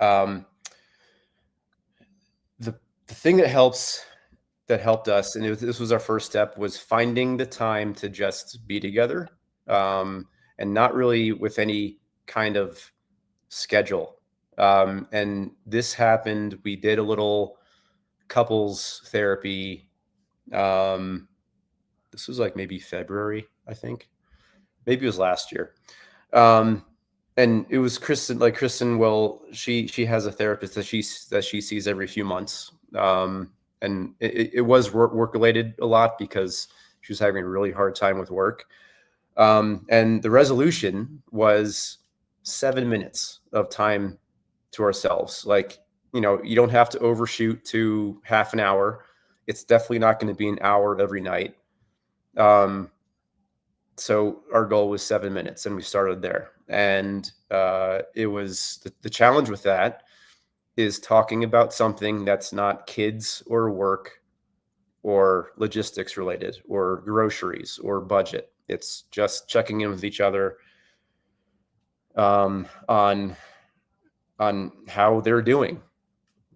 the thing that helped us, and this was our first step, was finding the time to just be together, and not really with any kind of schedule. And this happened. We did a little couples therapy. This was like maybe February, I think. Maybe it was last year. And it was Kristen. Like Kristen, well, she has a therapist that she sees every few months. And it was work related a lot because she was having a really hard time with work. And the resolution was 7 minutes of time to ourselves. Like, you know, you don't have to overshoot to half an hour. It's definitely not going to be an hour every night. So our goal was 7 minutes, and we started there. And it was the challenge with that is talking about something that's not kids or work or logistics related or groceries or budget. It's just checking in with each other on how they're doing.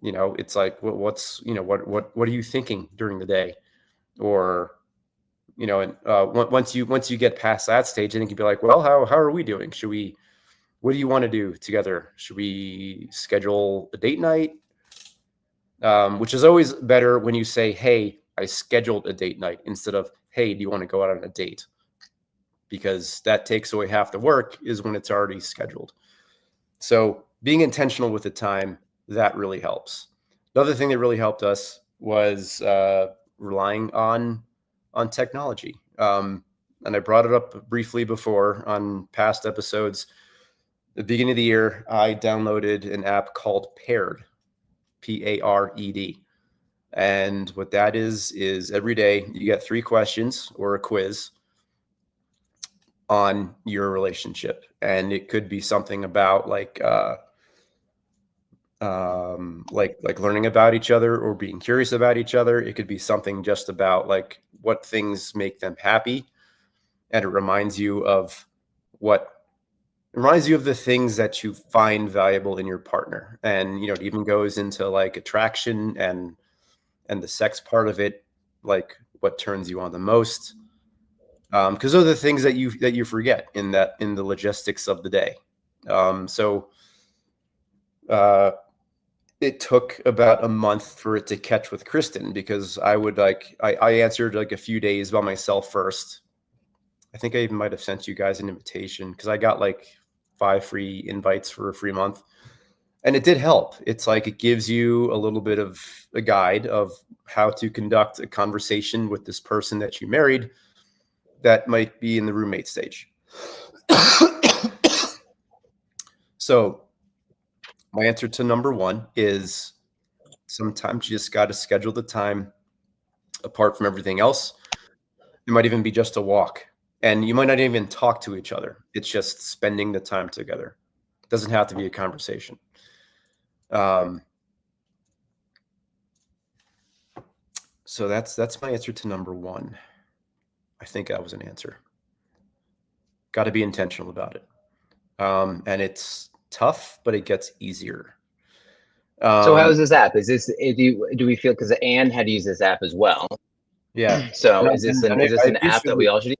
You know, it's like, what are you thinking during the day? Or, you know, and once you get past that stage, I think you'd be like, well, how are we doing? What do you want to do together? Should we schedule a date night? Which is always better when you say, hey, I scheduled a date night, instead of, hey, do you want to go out on a date? Because that takes away half the work, is when it's already scheduled. So being intentional with the time, that really helps. Another thing that really helped us was relying on technology. And I brought it up briefly before on past episodes. At the beginning of the year, I downloaded an app called Paired, P-A-R-E-D. And what that is every day you get 3 questions or a quiz on your relationship. And it could be something about like learning about each other or being curious about each other. It could be something just about like what things make them happy. And it reminds you of the things that you find valuable in your partner. And, you know, it even goes into like attraction and the sex part of it, like what turns you on the most. Because those are the things that you forget in the logistics of the day. It took about a month for it to catch with Kristen, because I answered like a few days by myself first. I think I even might have sent you guys an invitation, because I got like 5 free invites for a free month. And it did help. It's like it gives you a little bit of a guide of how to conduct a conversation with this person that you married that might be in the roommate stage. So my answer to number 1 is sometimes you just got to schedule the time apart from everything else. It might even be just a walk, and you might not even talk to each other. It's just spending the time together. It doesn't have to be a conversation. So that's my answer to number 1. I think that was an answer. Got to be intentional about it. And it's tough, but it gets easier. So how is this app? Do we feel, because Anne had to use this app as well? Yeah. So is this an app that we all should use?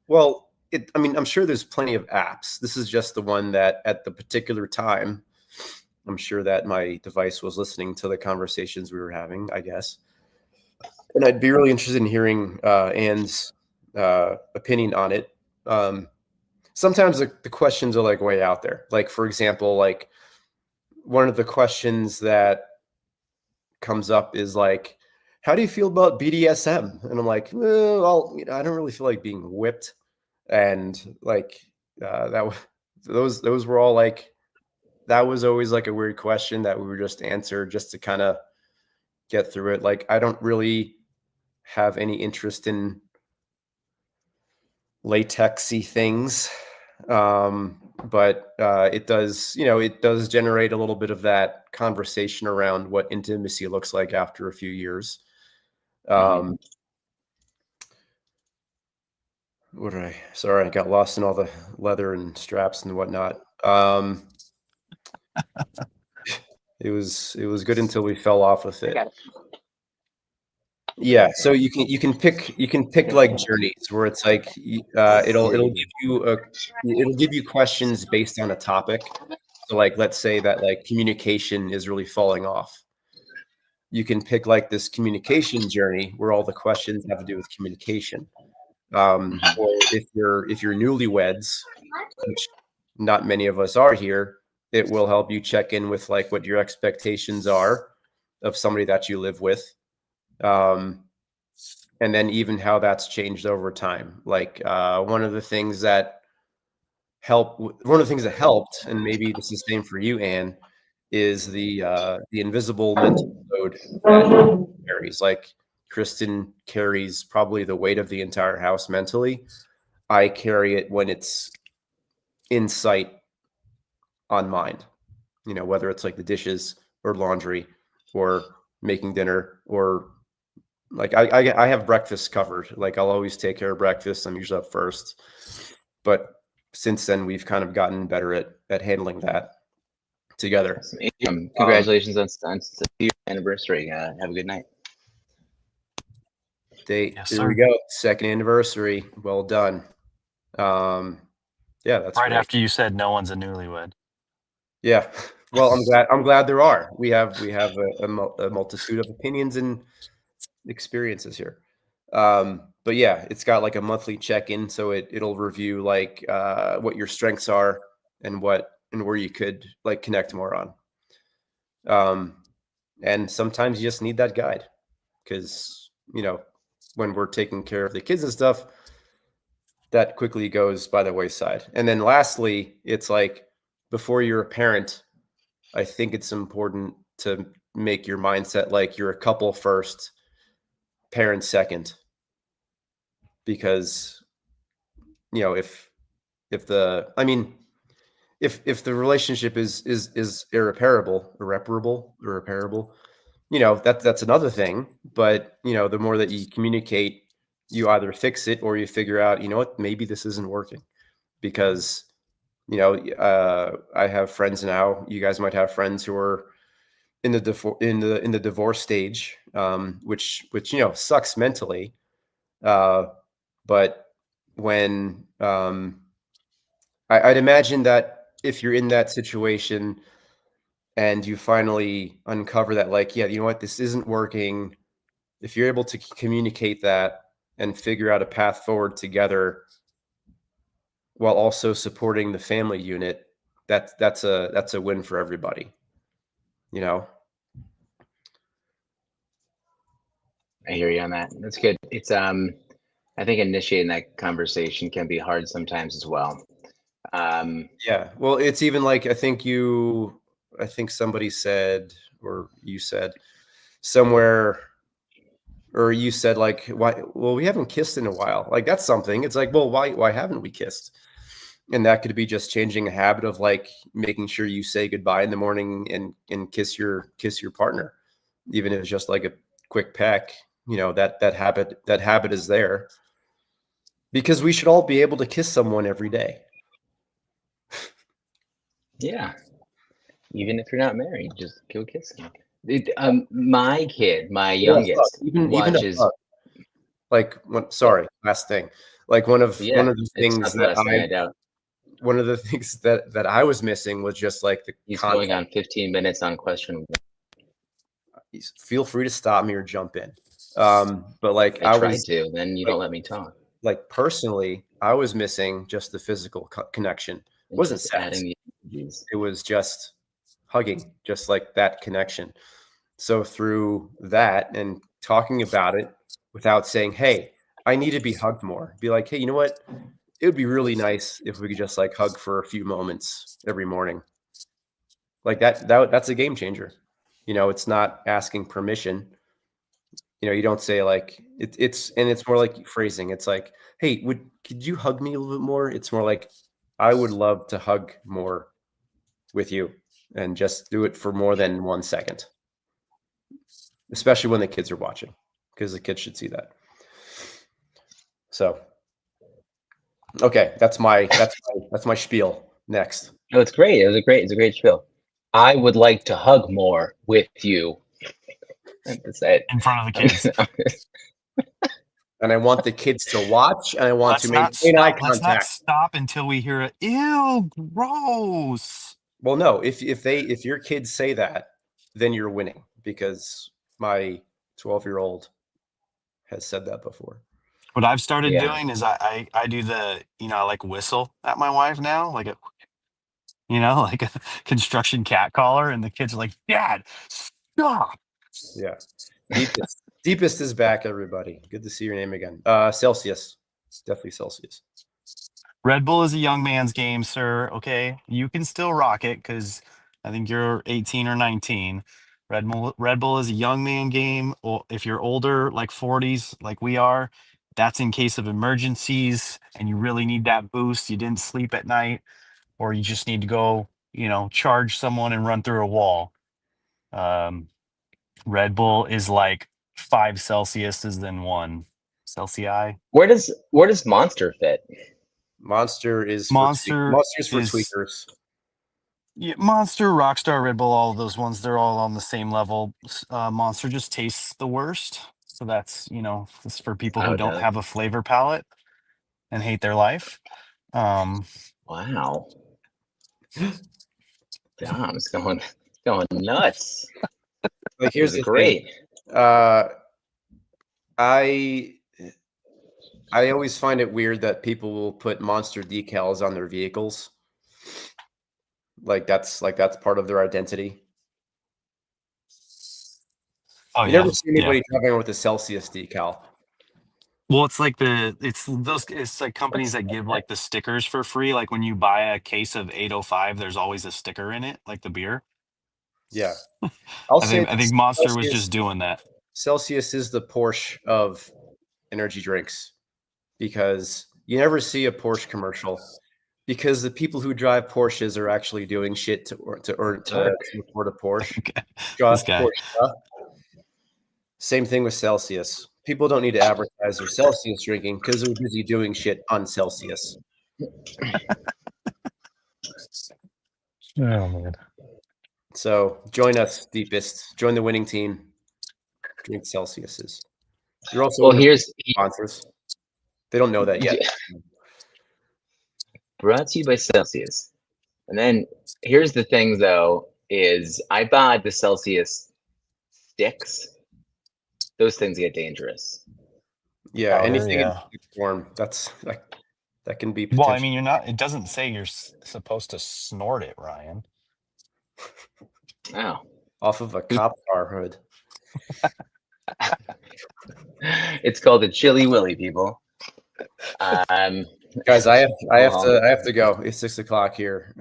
Well, I'm sure there's plenty of apps. This is just the one that at the particular time, I'm sure that my device was listening to the conversations we were having, I guess. And I'd be really interested in hearing Anne's opinion on it. Sometimes the questions are like way out there. Like, for example, like, one of the questions that comes up is like, how do you feel about BDSM? And I'm like, well, I don't really feel like being whipped. And like those were all like, that was always like a weird question that we would just answer just to kind of get through it. Like, I don't really have any interest in latexy things. But it does, it does generate a little bit of that conversation around what intimacy looks like after a few years. Sorry, I got lost in all the leather and straps and whatnot. It was good until we fell off with it. Yeah, so you can pick like journeys where it's like it'll give you questions based on a topic. So like, let's say that like communication is really falling off. You can pick like this communication journey where all the questions have to do with communication. Or if you're newlyweds, which not many of us are here, it will help you check in with like what your expectations are of somebody that you live with. And then even how that's changed over time. Like one of the things that helped, and maybe this is the same for you, Anne, is the invisible mental load that carries. Like Kristen carries probably the weight of the entire house mentally. I carry it when it's in sight on mind, whether it's like the dishes or laundry or making dinner, or like I have breakfast covered. Like I'll always take care of breakfast. I'm usually up first. But since then, we've kind of gotten better at handling that together. Congratulations on your anniversary. Have a good night. Yes, there we go. 2nd anniversary. Well done. Yeah, that's right great. after you said no one's a newlywed. Yeah. Well, I'm glad there are. We have a multitude of opinions and experiences here. But yeah, it's got like a monthly check-in, so it'll review like what your strengths are and where you could like connect more on. And sometimes you just need that guide because when we're taking care of the kids and stuff, that quickly goes by the wayside. And then lastly, it's like, before you're a parent, I think it's important to make your mindset like you're a couple first, parent second. Because if the relationship is irreparable, that's another thing. But the more that you communicate, you either fix it or you figure out, maybe this isn't working. Because I have friends now. You guys might have friends who are in the divorce stage, which sucks mentally. But when I'd imagine that if you're in that situation and you finally uncover that, like, yeah, this isn't working. If you're able to communicate that and figure out a path forward together, while also supporting the family unit, that's a win for everybody. I hear you on that. That's good. It's I think initiating that conversation can be hard sometimes as well. Yeah. Well, it's even like, I think somebody said, or you said somewhere, or you said like, why? Well, we haven't kissed in a while. Like, that's something. It's like, well, why haven't we kissed? And that could be just changing a habit of like making sure you say goodbye in the morning and kiss your partner, even if it's just like a quick peck. That habit is there, because we should all be able to kiss someone every day. Yeah, even if you're not married, just go kiss him. My kid, my youngest, watches. Last thing. Like one of the things that I was missing was just like the He's content. going on 15 minutes on question. Feel free to stop me or jump in. But like I tried to, then you don't let me talk. Like personally, I was missing just the physical connection. It wasn't sex. It was just hugging, just like that connection. So through that and talking about it without saying, hey, I need to be hugged more, be like, hey, you know what? It would be really nice if we could just like hug for a few moments every morning. Like that's a game changer. It's not asking permission. You don't say like it's more like phrasing. It's like, hey, could you hug me a little bit more? It's more like, I would love to hug more with you, and just do it for more than 1 second, especially when the kids are watching, because the kids should see that. So, okay, that's my spiel. Next. No, it's great. It's a great spiel. I would like to hug more with you. That's it. In front of the kids. And I want the kids to watch, and I want to maintain eye Let's not contact. stop until we hear it. Ew, gross. Well, no, if your kids say that, then you're winning, because my 12-year-old has said that before. What I've started Yeah. doing is I do the, I like whistle at my wife now, like like a construction cat caller, and the kids are like, Dad, stop. Yeah. Deepest is back, everybody. Good to see your name again. Celsius. Definitely Celsius. Red Bull is a young man's game, sir. Okay. You can still rock it because I think you're 18 or 19. Red Bull is a young man game. Or if you're older, like 40s, like we are, that's in case of emergencies and you really need that boost. You didn't sleep at night, or you just need to go, charge someone and run through a wall. Red Bull is like 5 Celsius than 1 Celsius. Where does Monster fit? Monster is Monster's for tweakers. Yeah, Monster, Rockstar, Red Bull, all of those ones, they're all on the same level. Monster just tastes the worst. So that's, it's for people who don't have a flavor palate and hate their life. Wow. Dom's going nuts. Like, here's the great. Thing. I always find it weird that people will put Monster decals on their vehicles. Like that's part of their identity. Oh, you yeah. never see anybody driving with a Celsius decal. Well, it's like it's like companies that give like the stickers for free. Like when you buy a case of 805, there's always a sticker in it, like the beer. Yeah. I think Monster was just doing that. Celsius is the Porsche of energy drinks, because you never see a Porsche commercial, because the people who drive Porsches are actually doing shit to afford a Porsche. This guy. Porsche. Same thing with Celsius. People don't need to advertise their Celsius drinking because they're busy doing shit on Celsius. Oh, man. So join us, Deepest. Join the winning team. Drink Celsiuses. You're also here's sponsors. They don't know that yet. Brought to you by Celsius. And then here's the thing, though, is I bought the Celsius sticks. Those things get dangerous. Yeah, anything in form, that can be. Well, I mean, you're not. It doesn't say you're supposed to snort it, Ryan. Oh, off of a cop car hood. It's called a Chili Willy, people. Guys, I have to go. It's 6 o'clock here.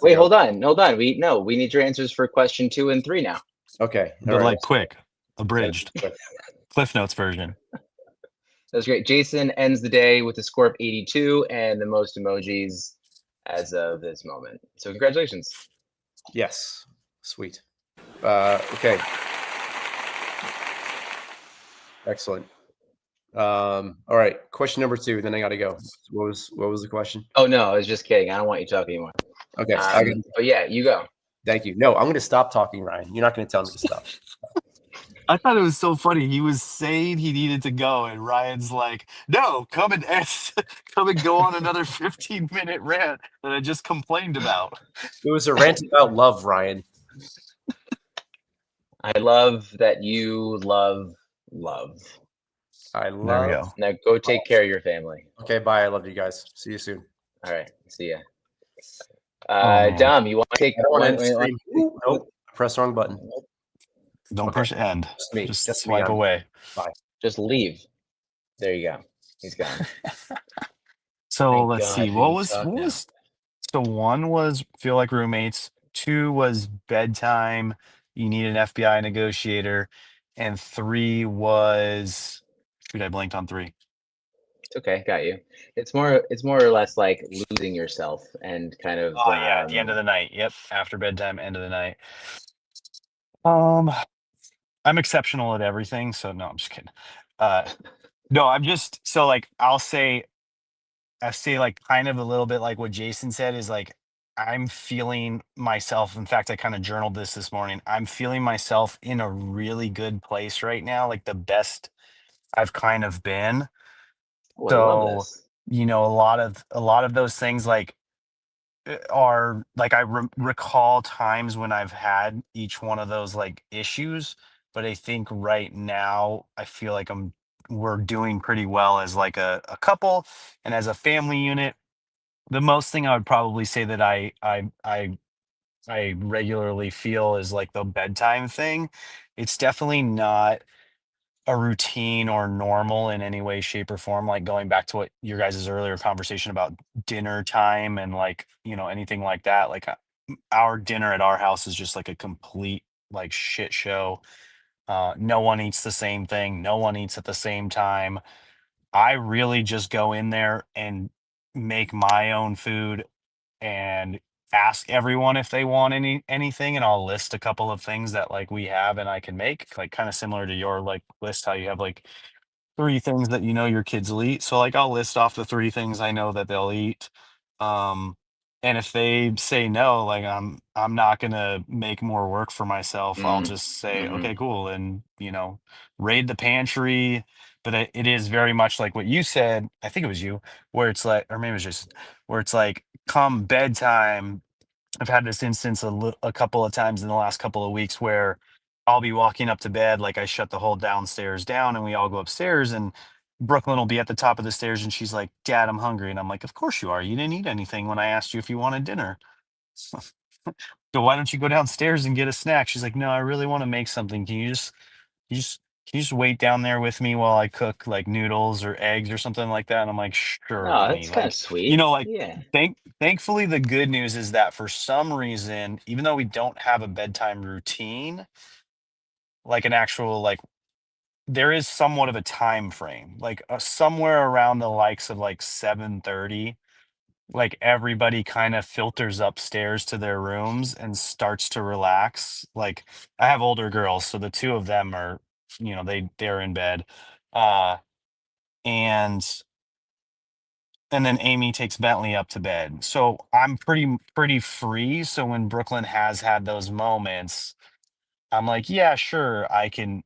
Wait, hold on. We need your answers for question 2 and 3 now. Okay, but like quick, abridged, Cliff Notes version. That's great. Jason ends the day with a score of 82 and the most emojis as of this moment. So congratulations. Yes, sweet. Okay, excellent. All right, question number 2. Then I got to go. What was the question? Oh no, I was just kidding. I don't want you to talk anymore. Okay, but yeah, you go. Thank you. No, I'm going to stop talking, Ryan. You're not going to tell me to stop. I thought it was so funny. He was saying he needed to go, and Ryan's like, "No, come and go on another 15-minute rant that I just complained about." It was a rant about love, Ryan. I love that you love. I love. There we go. Now go take care of your family. Okay, bye. I love you guys. See you soon. All right. See ya. man. Dom, you want to take I don't want to end one? stream. Ooh, nope. Press the wrong button. Don't Okay. push end. Just me. Just Just me. swipe away. Bye. Just leave. There you go. He's gone. So Thank let's see. God we What can was talk now. so one was feel like roommates, two was bedtime, you need an FBI negotiator, and three was shoot, I blanked on three. It's okay, got you. It's more or less like losing yourself and kind of Oh yeah, at the end of the night. Yep. After bedtime, end of the night. I'm exceptional at everything, so no, I'm just kidding. No, I'm just so like I say like kind of a little bit like what Jason said is like I'm feeling myself. In fact, I kind of journaled this morning. I'm feeling myself in a really good place right now, like the best I've kind of been. Oh, I love So, this. a lot of those things like are like recall times when I've had each one of those like issues, but I think right now I feel like we're doing pretty well as like a couple and as a family unit. The most thing I would probably say that I regularly feel is like the bedtime thing. It's definitely not a routine or normal in any way, shape, or form. Like going back to what your guys' earlier conversation about dinner time and like, anything like that. Like our dinner at our house is just like a complete like shit show. No one eats the same thing. No one eats at the same time. I really just go in there and make my own food and ask everyone if they want anything, and I'll list a couple of things that like we have and I can make, like kind of similar to your like list how you have like three things that your kids will eat. So like I'll list off the three things I know that they'll eat. Um and if they say no, like I'm not gonna make more work for myself. I'll Mm, just say, hmm okay, cool, and raid the pantry. But it is very much like what you said. I think it was you, where it's like, or maybe it was just where it's like, come bedtime. I've had this instance a couple of times in the last couple of weeks where I'll be walking up to bed, like I shut the whole downstairs down and we all go upstairs and Brooklyn will be at the top of the stairs and she's like, Dad, I'm hungry. And I'm like, of course you are. You didn't eat anything when I asked you if you wanted dinner. So why don't you go downstairs and get a snack? She's like, no, I really want to make something. You just, can you just wait down there with me while I cook like noodles or eggs or something like that? And I'm like, sure, No, honey. that's kind of Like, sweet. like Yeah. thankfully the good news is that for some reason, even though we don't have a bedtime routine, like an actual like there is somewhat of a time frame, like somewhere around the likes of like 7:30, like everybody kind of filters upstairs to their rooms and starts to relax. Like I have older girls, so the two of them are, they're in bed. Uh and then Amy takes Bentley up to bed. So I'm pretty free. So when Brooklyn has had those moments, I'm like, yeah, sure, I can,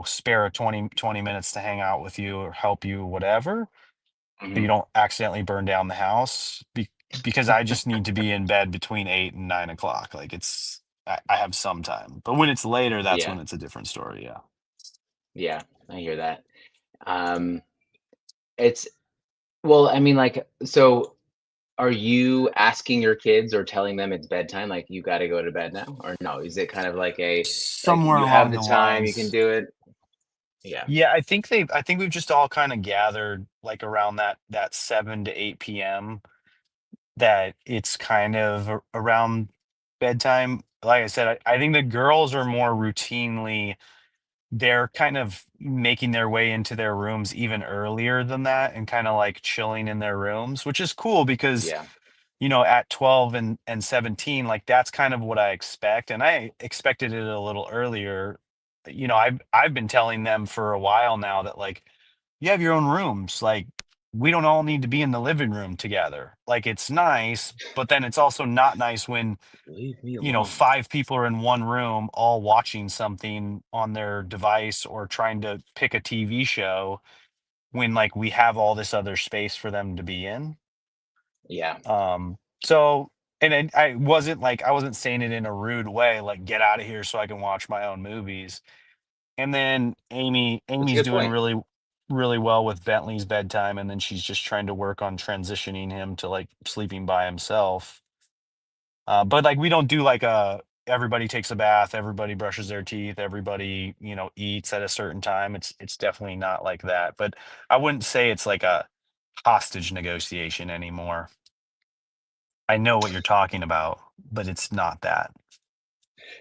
spare 20 minutes to hang out with you or help you, whatever. So you Mhm. don't accidentally burn down the house because I just need to be in bed between 8 and 9 o'clock. Like I have some time, but when it's later, that's Yeah. when it's a different story. Yeah. Yeah. I hear that. Um, it's well, I mean, like, so are you asking your kids or telling them it's bedtime, like you got to go to bed now, or no? Is it kind of like Somewhere you have along the the time, you can lines. do it? Yeah. Yeah, I think we've just all kind of gathered like around that 7 to 8 p.m. that it's kind of around bedtime. Like I said, I think the girls are more routinely they're kind of making their way into their rooms even earlier than that and kind of like chilling in their rooms, which is cool because Yeah. at 12 and 17, like that's kind of what I expect. And I expected it a little earlier. I've been telling them for a while now that like you have your own rooms. Like we don't all need to be in the living room together. Like it's nice, but then it's also not nice when, Leave me alone. five people are in one room all watching something on their device or trying to pick a TV show when like we have all this other space for them to be in. Yeah. So, and I wasn't saying it in a rude way, like get out of here so I can watch my own movies. And then That's a Amy's good doing point. really really well with Bentley's bedtime, and then she's just trying to work on transitioning him to like sleeping by himself. But like we don't do like a everybody takes a bath, everybody brushes their teeth, everybody, eats at a certain time. It's definitely not like that. But I wouldn't say it's like a hostage negotiation anymore. I know what you're talking about, but it's not that.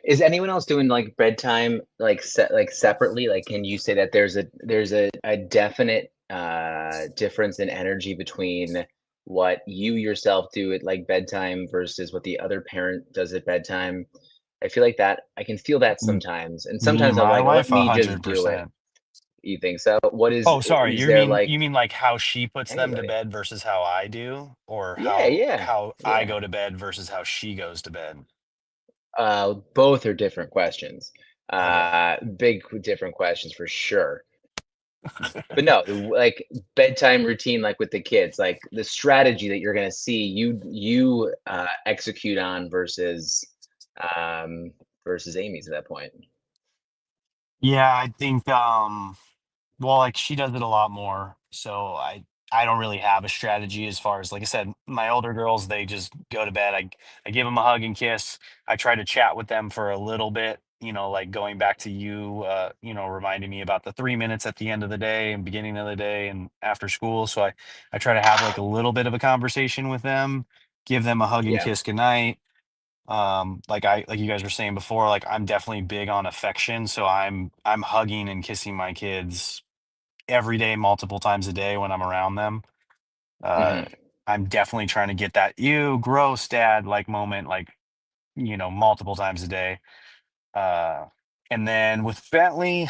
Is anyone else doing like bedtime like separately? Like, can you say that there's a definite difference in energy between what you yourself do at like bedtime versus what the other parent does at bedtime? I feel like that I can feel that M- sometimes, and Me and sometimes I'm my like, let wife, a me just hundred do it. percent. You think so? Oh, sorry. Is You there mean like you mean like how she puts them to anybody? bed versus how I do, or Yeah, yeah, how I yeah. go to bed versus how she goes to bed? Both are different questions. Okay. Big different questions for sure. But no, like bedtime routine, like with the kids, like the strategy that you're gonna see you execute on um versus Amy's at that point. Yeah, I think well, like she does it a lot more. So I don't really have a strategy as far as like I said, my older girls, they just go to bed. I give them a hug and kiss. I try to chat with them for a little bit, like going back to you reminding me about the 3 minutes at the end of the day and beginning of the day and after school. So I try to have like a little bit of a conversation with them, give them a hug and Yeah. kiss goodnight. Like you guys were saying before, like I'm definitely big on affection, so I'm hugging and kissing my kids every day, multiple times a day when I'm around them. uh Hmm. I'm definitely trying to get that "ew gross dad" like moment, like multiple times a day. uh and then with Bentley,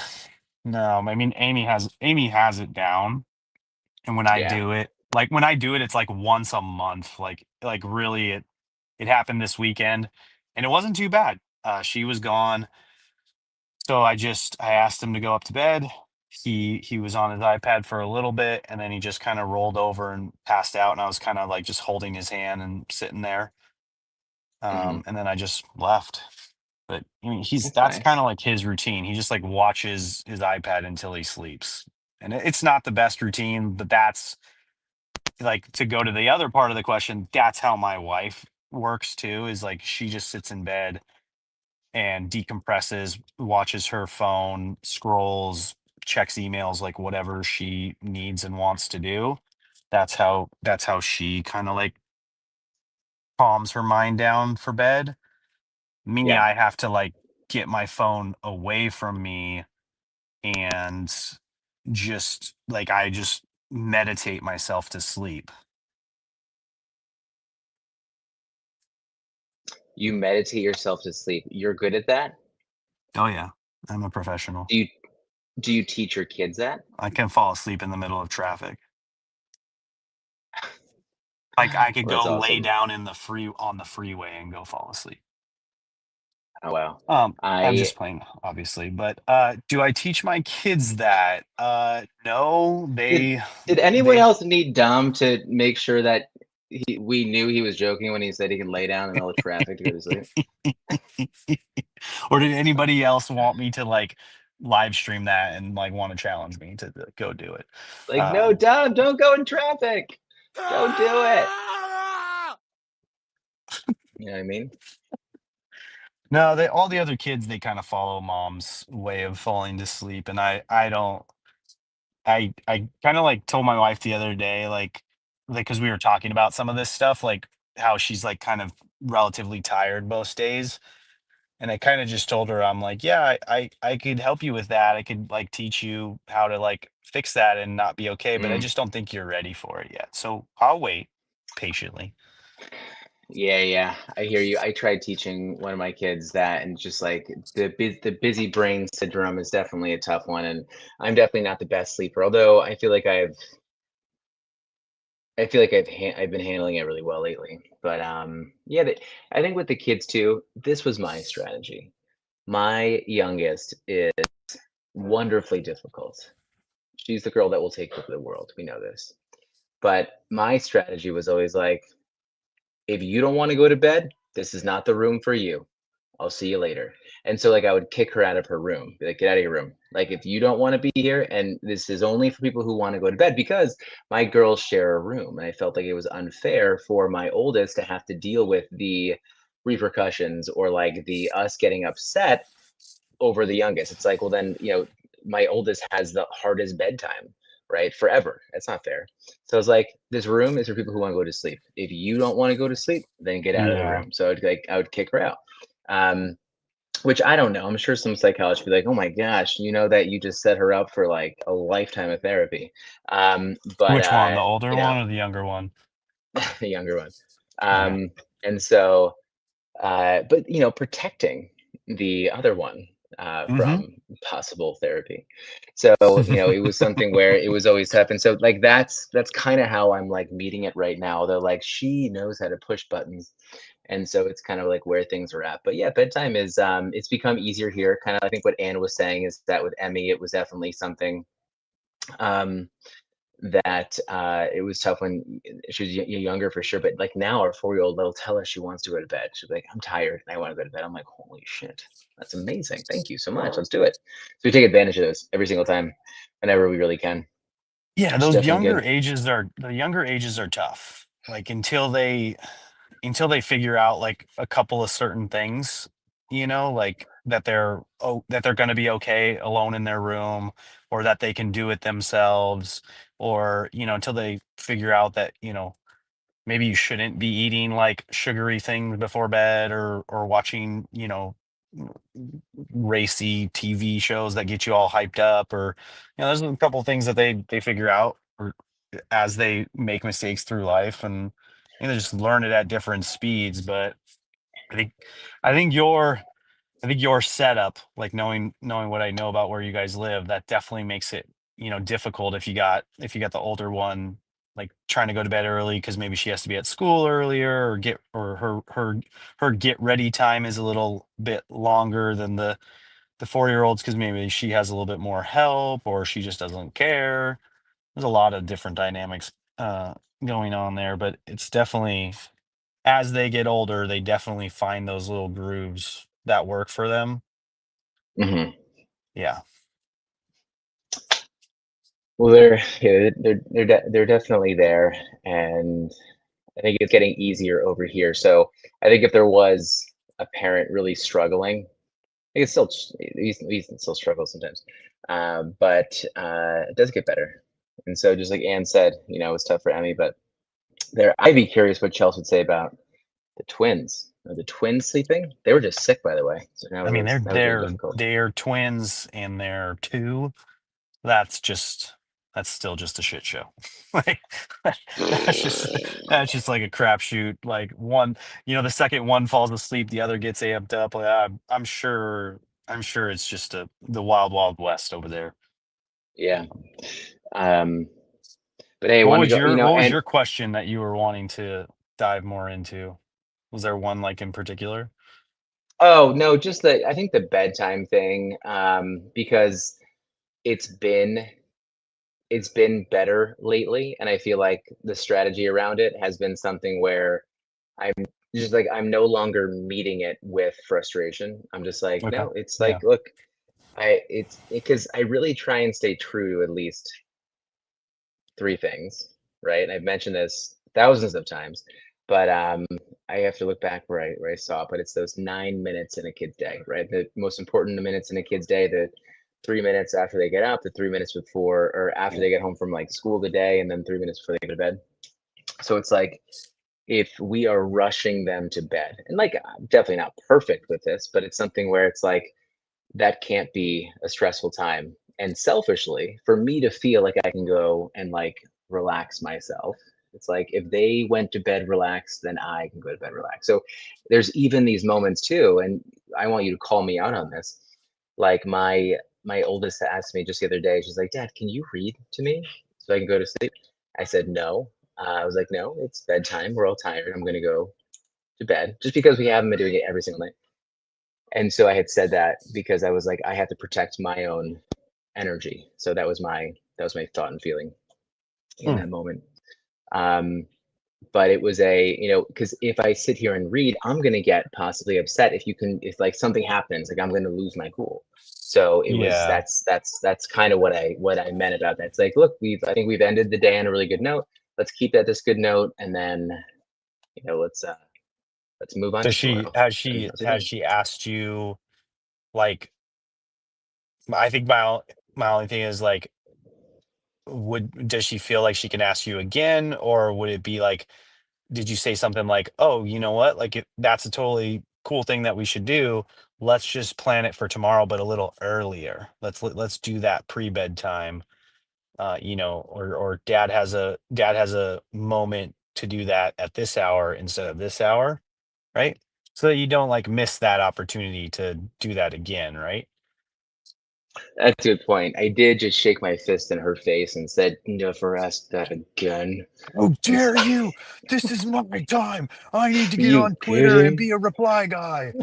no, I mean Amy has it down. And when I Yeah. do it, it's like once a month, like really, it happened this weekend, and it wasn't too bad. She was gone, so I asked him to go up to bed. He was on his iPad for a little bit, and then he just kind of rolled over and passed out, and I was kind of like just holding his hand and sitting there. Hmm. And then I just left. But I mean, That's that's kind nice. of like his routine. He just like watches his iPad until he sleeps, and it's not the best routine, but that's like, to go to the other part of the question, that's how my wife works too, is like she just sits in bed and decompresses, watches her phone, scrolls, checks emails, like whatever she needs and wants to do. That's how she kind of like calms her mind down for bed. Me, Yeah. I have to like get my phone away from me and I just meditate myself to sleep. You meditate yourself to sleep. You're good at that? Oh yeah, I'm a professional. Do you do you teach your kids that? I can fall asleep in the middle of traffic. Like I could Well, that's go lay awesome. down on the freeway and go fall asleep. Oh wow. I'm I just playing, obviously, but do I teach my kids that? No, did they did anyone they else need Dom to make sure that we knew he was joking when he said he can lay down in the middle of traffic to go to sleep? or did anybody else want me to like live stream that and like want to challenge me to go do it? Like, no, Um, Dom, don't go in traffic. Don't do it. You know what I mean? no, all the other kids, they kind of follow mom's way of falling to sleep, and I don't. I kind of like told my wife the other day, like because we were talking about some of this stuff, like how she's like kind of relatively tired most days. And I kind of just told her, I'm like, yeah, I could help you with that. I could like teach you how to like fix that and not be okay, but I Mm, just don't think you're ready for it yet. So I'll wait patiently. yeah, yeah. I hear you. I tried teaching one of my kids that, and just like the busy brain syndrome is definitely a tough one, and I'm definitely not the best sleeper. Although I feel like I've been handling it really well lately. But yeah, I think with the kids too, this was my strategy. My youngest is wonderfully difficult. She's the girl that will take over the world. We know this. But my strategy was always like, if you don't want to go to bed, this is not the room for you. I'll see you later. And so like I would kick her out of her room, be like, get out of your room. Like if you don't want to be here, and this is only for people who want to go to bed, because my girls share a room. And I felt like it was unfair for my oldest to have to deal with the repercussions, or like the us getting upset over the youngest. It's like, well, then, my oldest has the hardest bedtime, right? Forever. That's not fair. So I was like, this room is for people who want to go to sleep. If you don't want to go to sleep, then get out of the Yeah. room. So I would kick her out. Um, which I don't know. I'm sure some psychologists would be like, oh my gosh, you know that you just set her up for like a lifetime of therapy. But Which one? The older you know, one or the younger one? the younger one. Okay. And so but protecting the other one Mm-hmm. from possible therapy. So it was something where it was always tough. And so like that's kind of how I'm like meeting it right now. Though like she knows how to push buttons, and so it's kind of like where things are at. But yeah, bedtime is it's become easier here. Kind of, I think what Anne was saying is that with Emmy, it was definitely something. Um, that it was tough when she was younger for sure, but like now our 4-year-old will tell her she wants to go to bed. She'll be like, I'm tired and I want to go to bed. I'm like, holy shit, that's amazing, thank you so much, let's do it. So we take advantage of those every single time, whenever we really can. Yeah, It's those definitely younger good. ages are the younger ages are tough. Like until they figure out like a couple of certain things, like that they're going to be okay alone in their room, or that they can do it themselves, or until they figure out that maybe you shouldn't be eating like sugary things before bed, or watching racy TV shows that get you all hyped up, or there's a couple of things that they figure out, or as they make mistakes through life, and they just learn it at different speeds. But I think I think your I think your setup, like knowing what I know about where you guys live, that definitely makes it, difficult if you got the older one, like trying to go to bed early because maybe she has to be at school earlier, or her get ready time is a little bit longer than the 4-year-olds because maybe she has a little bit more help, or she just doesn't care. There's a lot of different dynamics uh going on there, but it's definitely, as they get older, they definitely find those little grooves that work for them. Hmm. Yeah. Well, they're definitely there, and I think it's getting easier over here. So I think if there was a parent really struggling, I think it's still he's still struggles sometimes, but it does get better. And so just like Anne said, it's tough for Emmy, but there. I'd be curious what Chelsea would say about the twins. The twins sleeping. They were just sick, by the way. So I mean, they're that was really they're difficult. they're twins and they're two. That's just that's still just a shit show. Like that's just that's just like a crapshoot. Like one, the second one falls asleep, the other gets amped up. Like I'm sure it's just the wild wild west over there. Yeah. Um, but hey, I What wanted to was go. your what was And your question that you were wanting to dive more into? Was there one like in particular? oh no, just the I think the bedtime thing. Because it's been it's been better lately, and I feel like the strategy around it has been something where I'm just like I'm no longer meeting it with frustration. I'm just like, Okay. no, it's like, Yeah. look, it's because I really try and stay true to at least three things, right? And I've mentioned this thousands of times, but I have to look back where I saw it. But it's those 9 minutes in a kid's day, right? The most important minutes in a kid's day, the 3 minutes after they get up, the 3 minutes before or after they get home from like school the day, and then 3 minutes before they go to bed. So it's like if we are rushing them to bed, and like I'm definitely not perfect with this, but it's something where it's like that can't be a stressful time. And selfishly, for me to feel like I can go and like relax myself, it's like if they went to bed relaxed, then I can go to bed relaxed. So there's even these moments too, and I want you to call me out on this. Like my oldest asked me just the other day, she's like, Dad, can you read to me so I can go to sleep? I said no. I was like, no, it's bedtime. We're all tired. I'm gonna go to bed just because we haven't been doing it every single night. And so I had said that because I was like, I have to protect my own energy. So that was my thought and feeling in Hmm. that moment. Um, but it was because if I sit here and read, I'm gonna get possibly upset if like something happens, like I'm gonna lose my cool. So it was Yeah. that's kind of what I meant about that. It's like, look, I think we've ended the day on a really good note. Let's keep this good note, and then let's move on to Does she tomorrow. has And she how's it has going? she asked you like I think my only thing is like does she feel like she can ask you again, or would it be like, did you say something like, oh, you know what, like that's a totally cool thing that we should do, let's just plan it for tomorrow but a little earlier, let's do that pre-bedtime, or dad has a moment to do that at this hour instead of this hour, right? So that you don't like miss that opportunity to do that again, right? That's a good point. I did just shake my fist in her face and said, "Never ask that again." How And dare you! This is my time. I need to get you on Twitter and kidding? be a reply guy.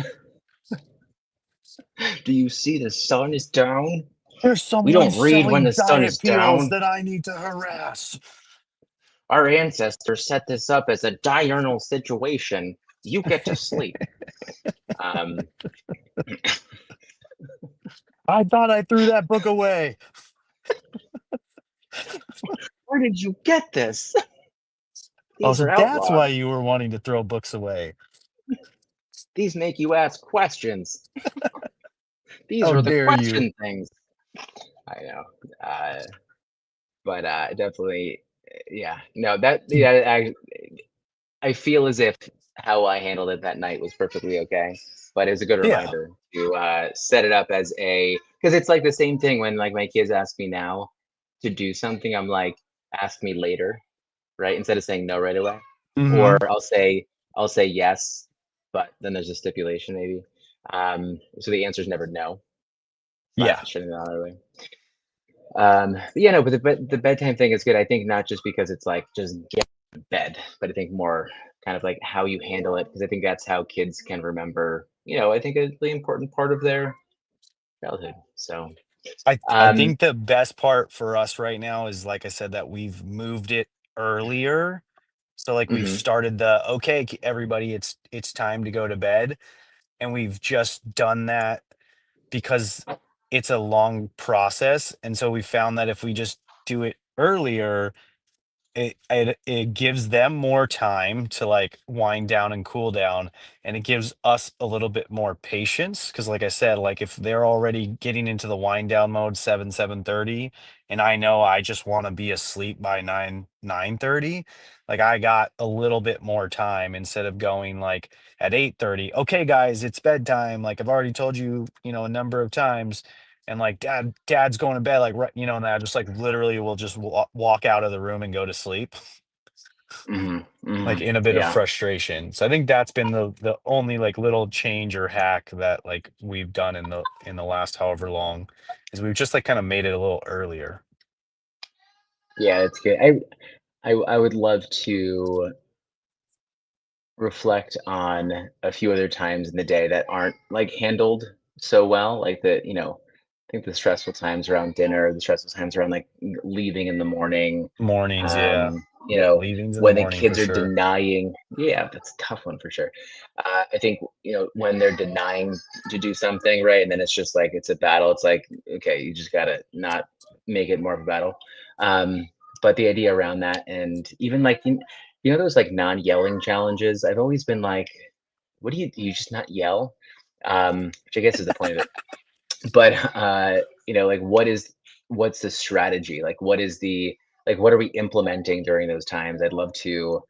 Do you see the sun is down? There's We someone don't read when selling the sun diet is pills down. that I need to harass. Our ancestors set this up as a diurnal situation. You get to sleep. Um, I thought I threw that book away. where did you get this? Oh, These so are that's why outlawed. you were wanting to throw books away. These make you ask questions. These How are the dare you? question things. I know. But definitely, yeah. No, I feel as if how I handled it that night was perfectly okay. But it was a good Yeah. reminder to set it up as because it's like the same thing when like my kids ask me now to do something. I'm like, ask me later, right? Instead of saying no right away, or Mm-hmm. I'll say yes, but then there's a stipulation maybe. So the answer is never no. Flat Yeah. shutting it out right away. But yeah, no, but the bedtime thing is good. I think not just because it's like just get to bed, but I think more kind of like how you handle it, because I think that's how kids can remember. I think a really important part of their childhood. So, I um, think the best part for us right now is, like I said, that we've moved it earlier. So like we've mhm, started the okay, everybody, it's time to go to bed. And we've just done that because it's a long process. And so we found that if we just do it earlier, it gives them more time to like wind down and cool down, and it gives us a little bit more patience because like I said, like if they're already getting into the wind down mode 7:30, and I know I just want to be asleep by 9:30, like I got a little bit more time instead of going like at 8:30, okay guys, it's bedtime, like I've already told you, a number of times, and like dad's going to bed, like right, and I just like literally will just walk out of the room and go to sleep, mhm, like mhm, in a bit of yeah, frustration. So I think that's been the only like little change or hack that like we've done in the last however long, is we've just like kind of made it a little earlier. yeah, it's good. I would love to reflect on a few other times in the day that aren't like handled so well, like I think the stressful times around dinner, the stressful times around like leaving in the morning, Mornings, yeah. um, you know, Leavings in the when the morning for kids are sure. denying, yeah, that's a tough one for sure. I think, when they're denying to do something, right? And then it's just like it's a battle. It's like, okay, you just gotta not make it more of a battle. Um, but the idea around that, and even like those like non-yelling challenges, I've always been like, what do you just not yell? Which I guess is the point of it. But like what's the strategy? Like what are we implementing during those times? I'd love to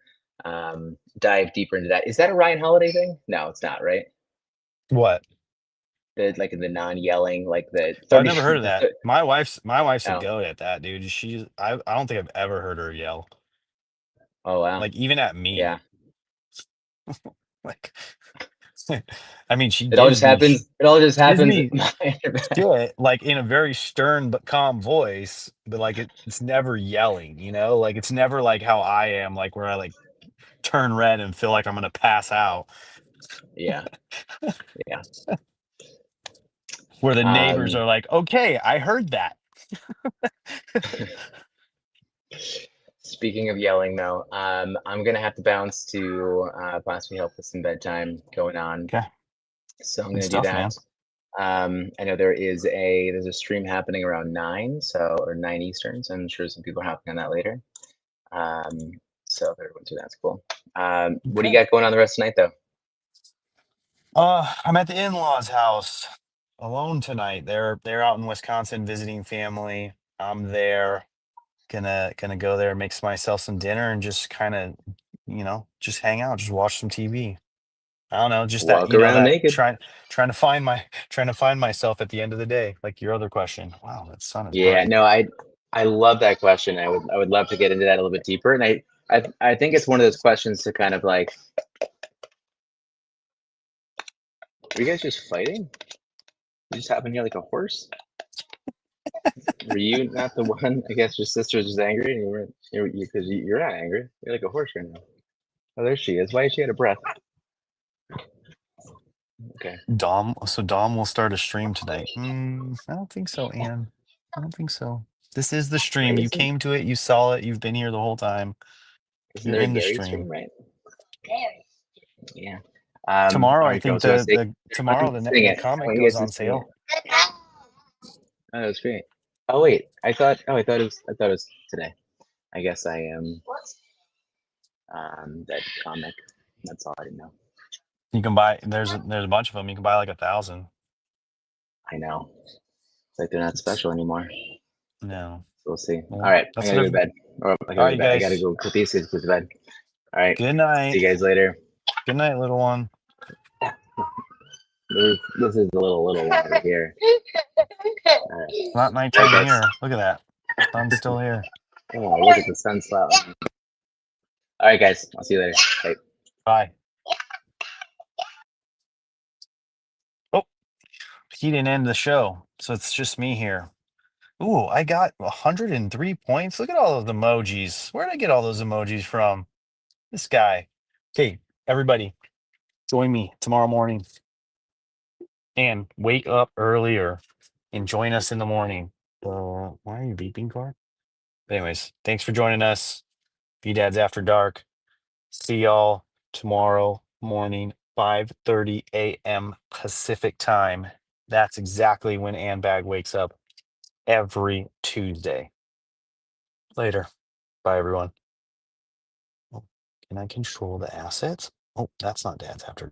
dive deeper into that. Is that a Ryan Holiday thing? No, it's not, right? What? The non-yelling, like the I've 30 never heard of the that. My wife's a oh, goat at that, dude. I don't think I've ever heard her yell, oh wow. like even at me. Yeah. Like, I mean, she It all gives just me happens. It all just gives happens. me shit, like in a very stern but calm voice, but like it's never yelling, like it's never like how I am, like where I like turn red and feel like I'm gonna pass out, Yeah. Yeah. where the neighbors Um, are like, okay, I heard that. speaking of yelling, though, I'm gonna have to bounce to possibly help with some bedtime going on. Okay. So I'm Good gonna stuff, do man. that. I know there's a stream happening around 9, so or 9 Eastern. So I'm sure some people are hopping on that later. So if everyone's doing that's cool. What do you Okay. got going on the rest of the night, though? I'm at the in-laws' house alone tonight. They're out in Wisconsin visiting family. I'm there. Gonna go there, make myself some dinner, and just kind of, just hang out, just watch some TV. I don't know, just that, Walk around that naked. trying to find myself at the end of the day, like your other question. Wow, that sun is Yeah, bright. no, I love that question. I would love to get into that a little bit deeper. And I think it's one of those questions to kind of like, are you guys just fighting? You just happen here like a horse? Were you not the one? I guess your sister was just angry, and you're not angry. You're like a horse right now. Oh, there she is. Why is she out of breath? Okay. Dom will start a stream tonight. I don't think so, Anne. I don't think so. This is the stream. Wait, You came to it, you saw it, you've been here the whole time. isn't You're there a in the Gary stream. stream, right? Yeah. Tomorrow, all I right, think girls, so tomorrow sing the it. I comic want you goes guys to on sing sale. it. Oh, that's great. Oh wait, I thought it was today. I guess I am that comic. That's all I didn't know. You can buy. There's a bunch of them. You can buy like 1,000. I know. It's like they're not special anymore. No. We'll see. Well, All right, I that's gotta what go to bed. Or I gotta All go right, to you bed. I gotta guys. go put these kids to bed. All right. Good night. See you guys later. Good night, little one. This is a little longer here. All right. It's not nighttime here. Look at that. Sun's still here. Oh, look at the sun slot. All right, guys. I'll see you later. Bye. Bye. Oh, he didn't end the show, so it's just me here. Ooh, I got 103 points. Look at all those emojis. Where did I get all those emojis from? This guy. Okay, everybody, join me tomorrow morning and wake up earlier and join us in the morning. Why are you beeping, car? But anyways, thanks for joining us. VDads After Dark. See y'all tomorrow morning, 5:30 a.m. Pacific time. That's exactly when Ann Bag wakes up every Tuesday. Later. Bye, everyone. Oh, can I control the assets? Oh, that's not Dad's After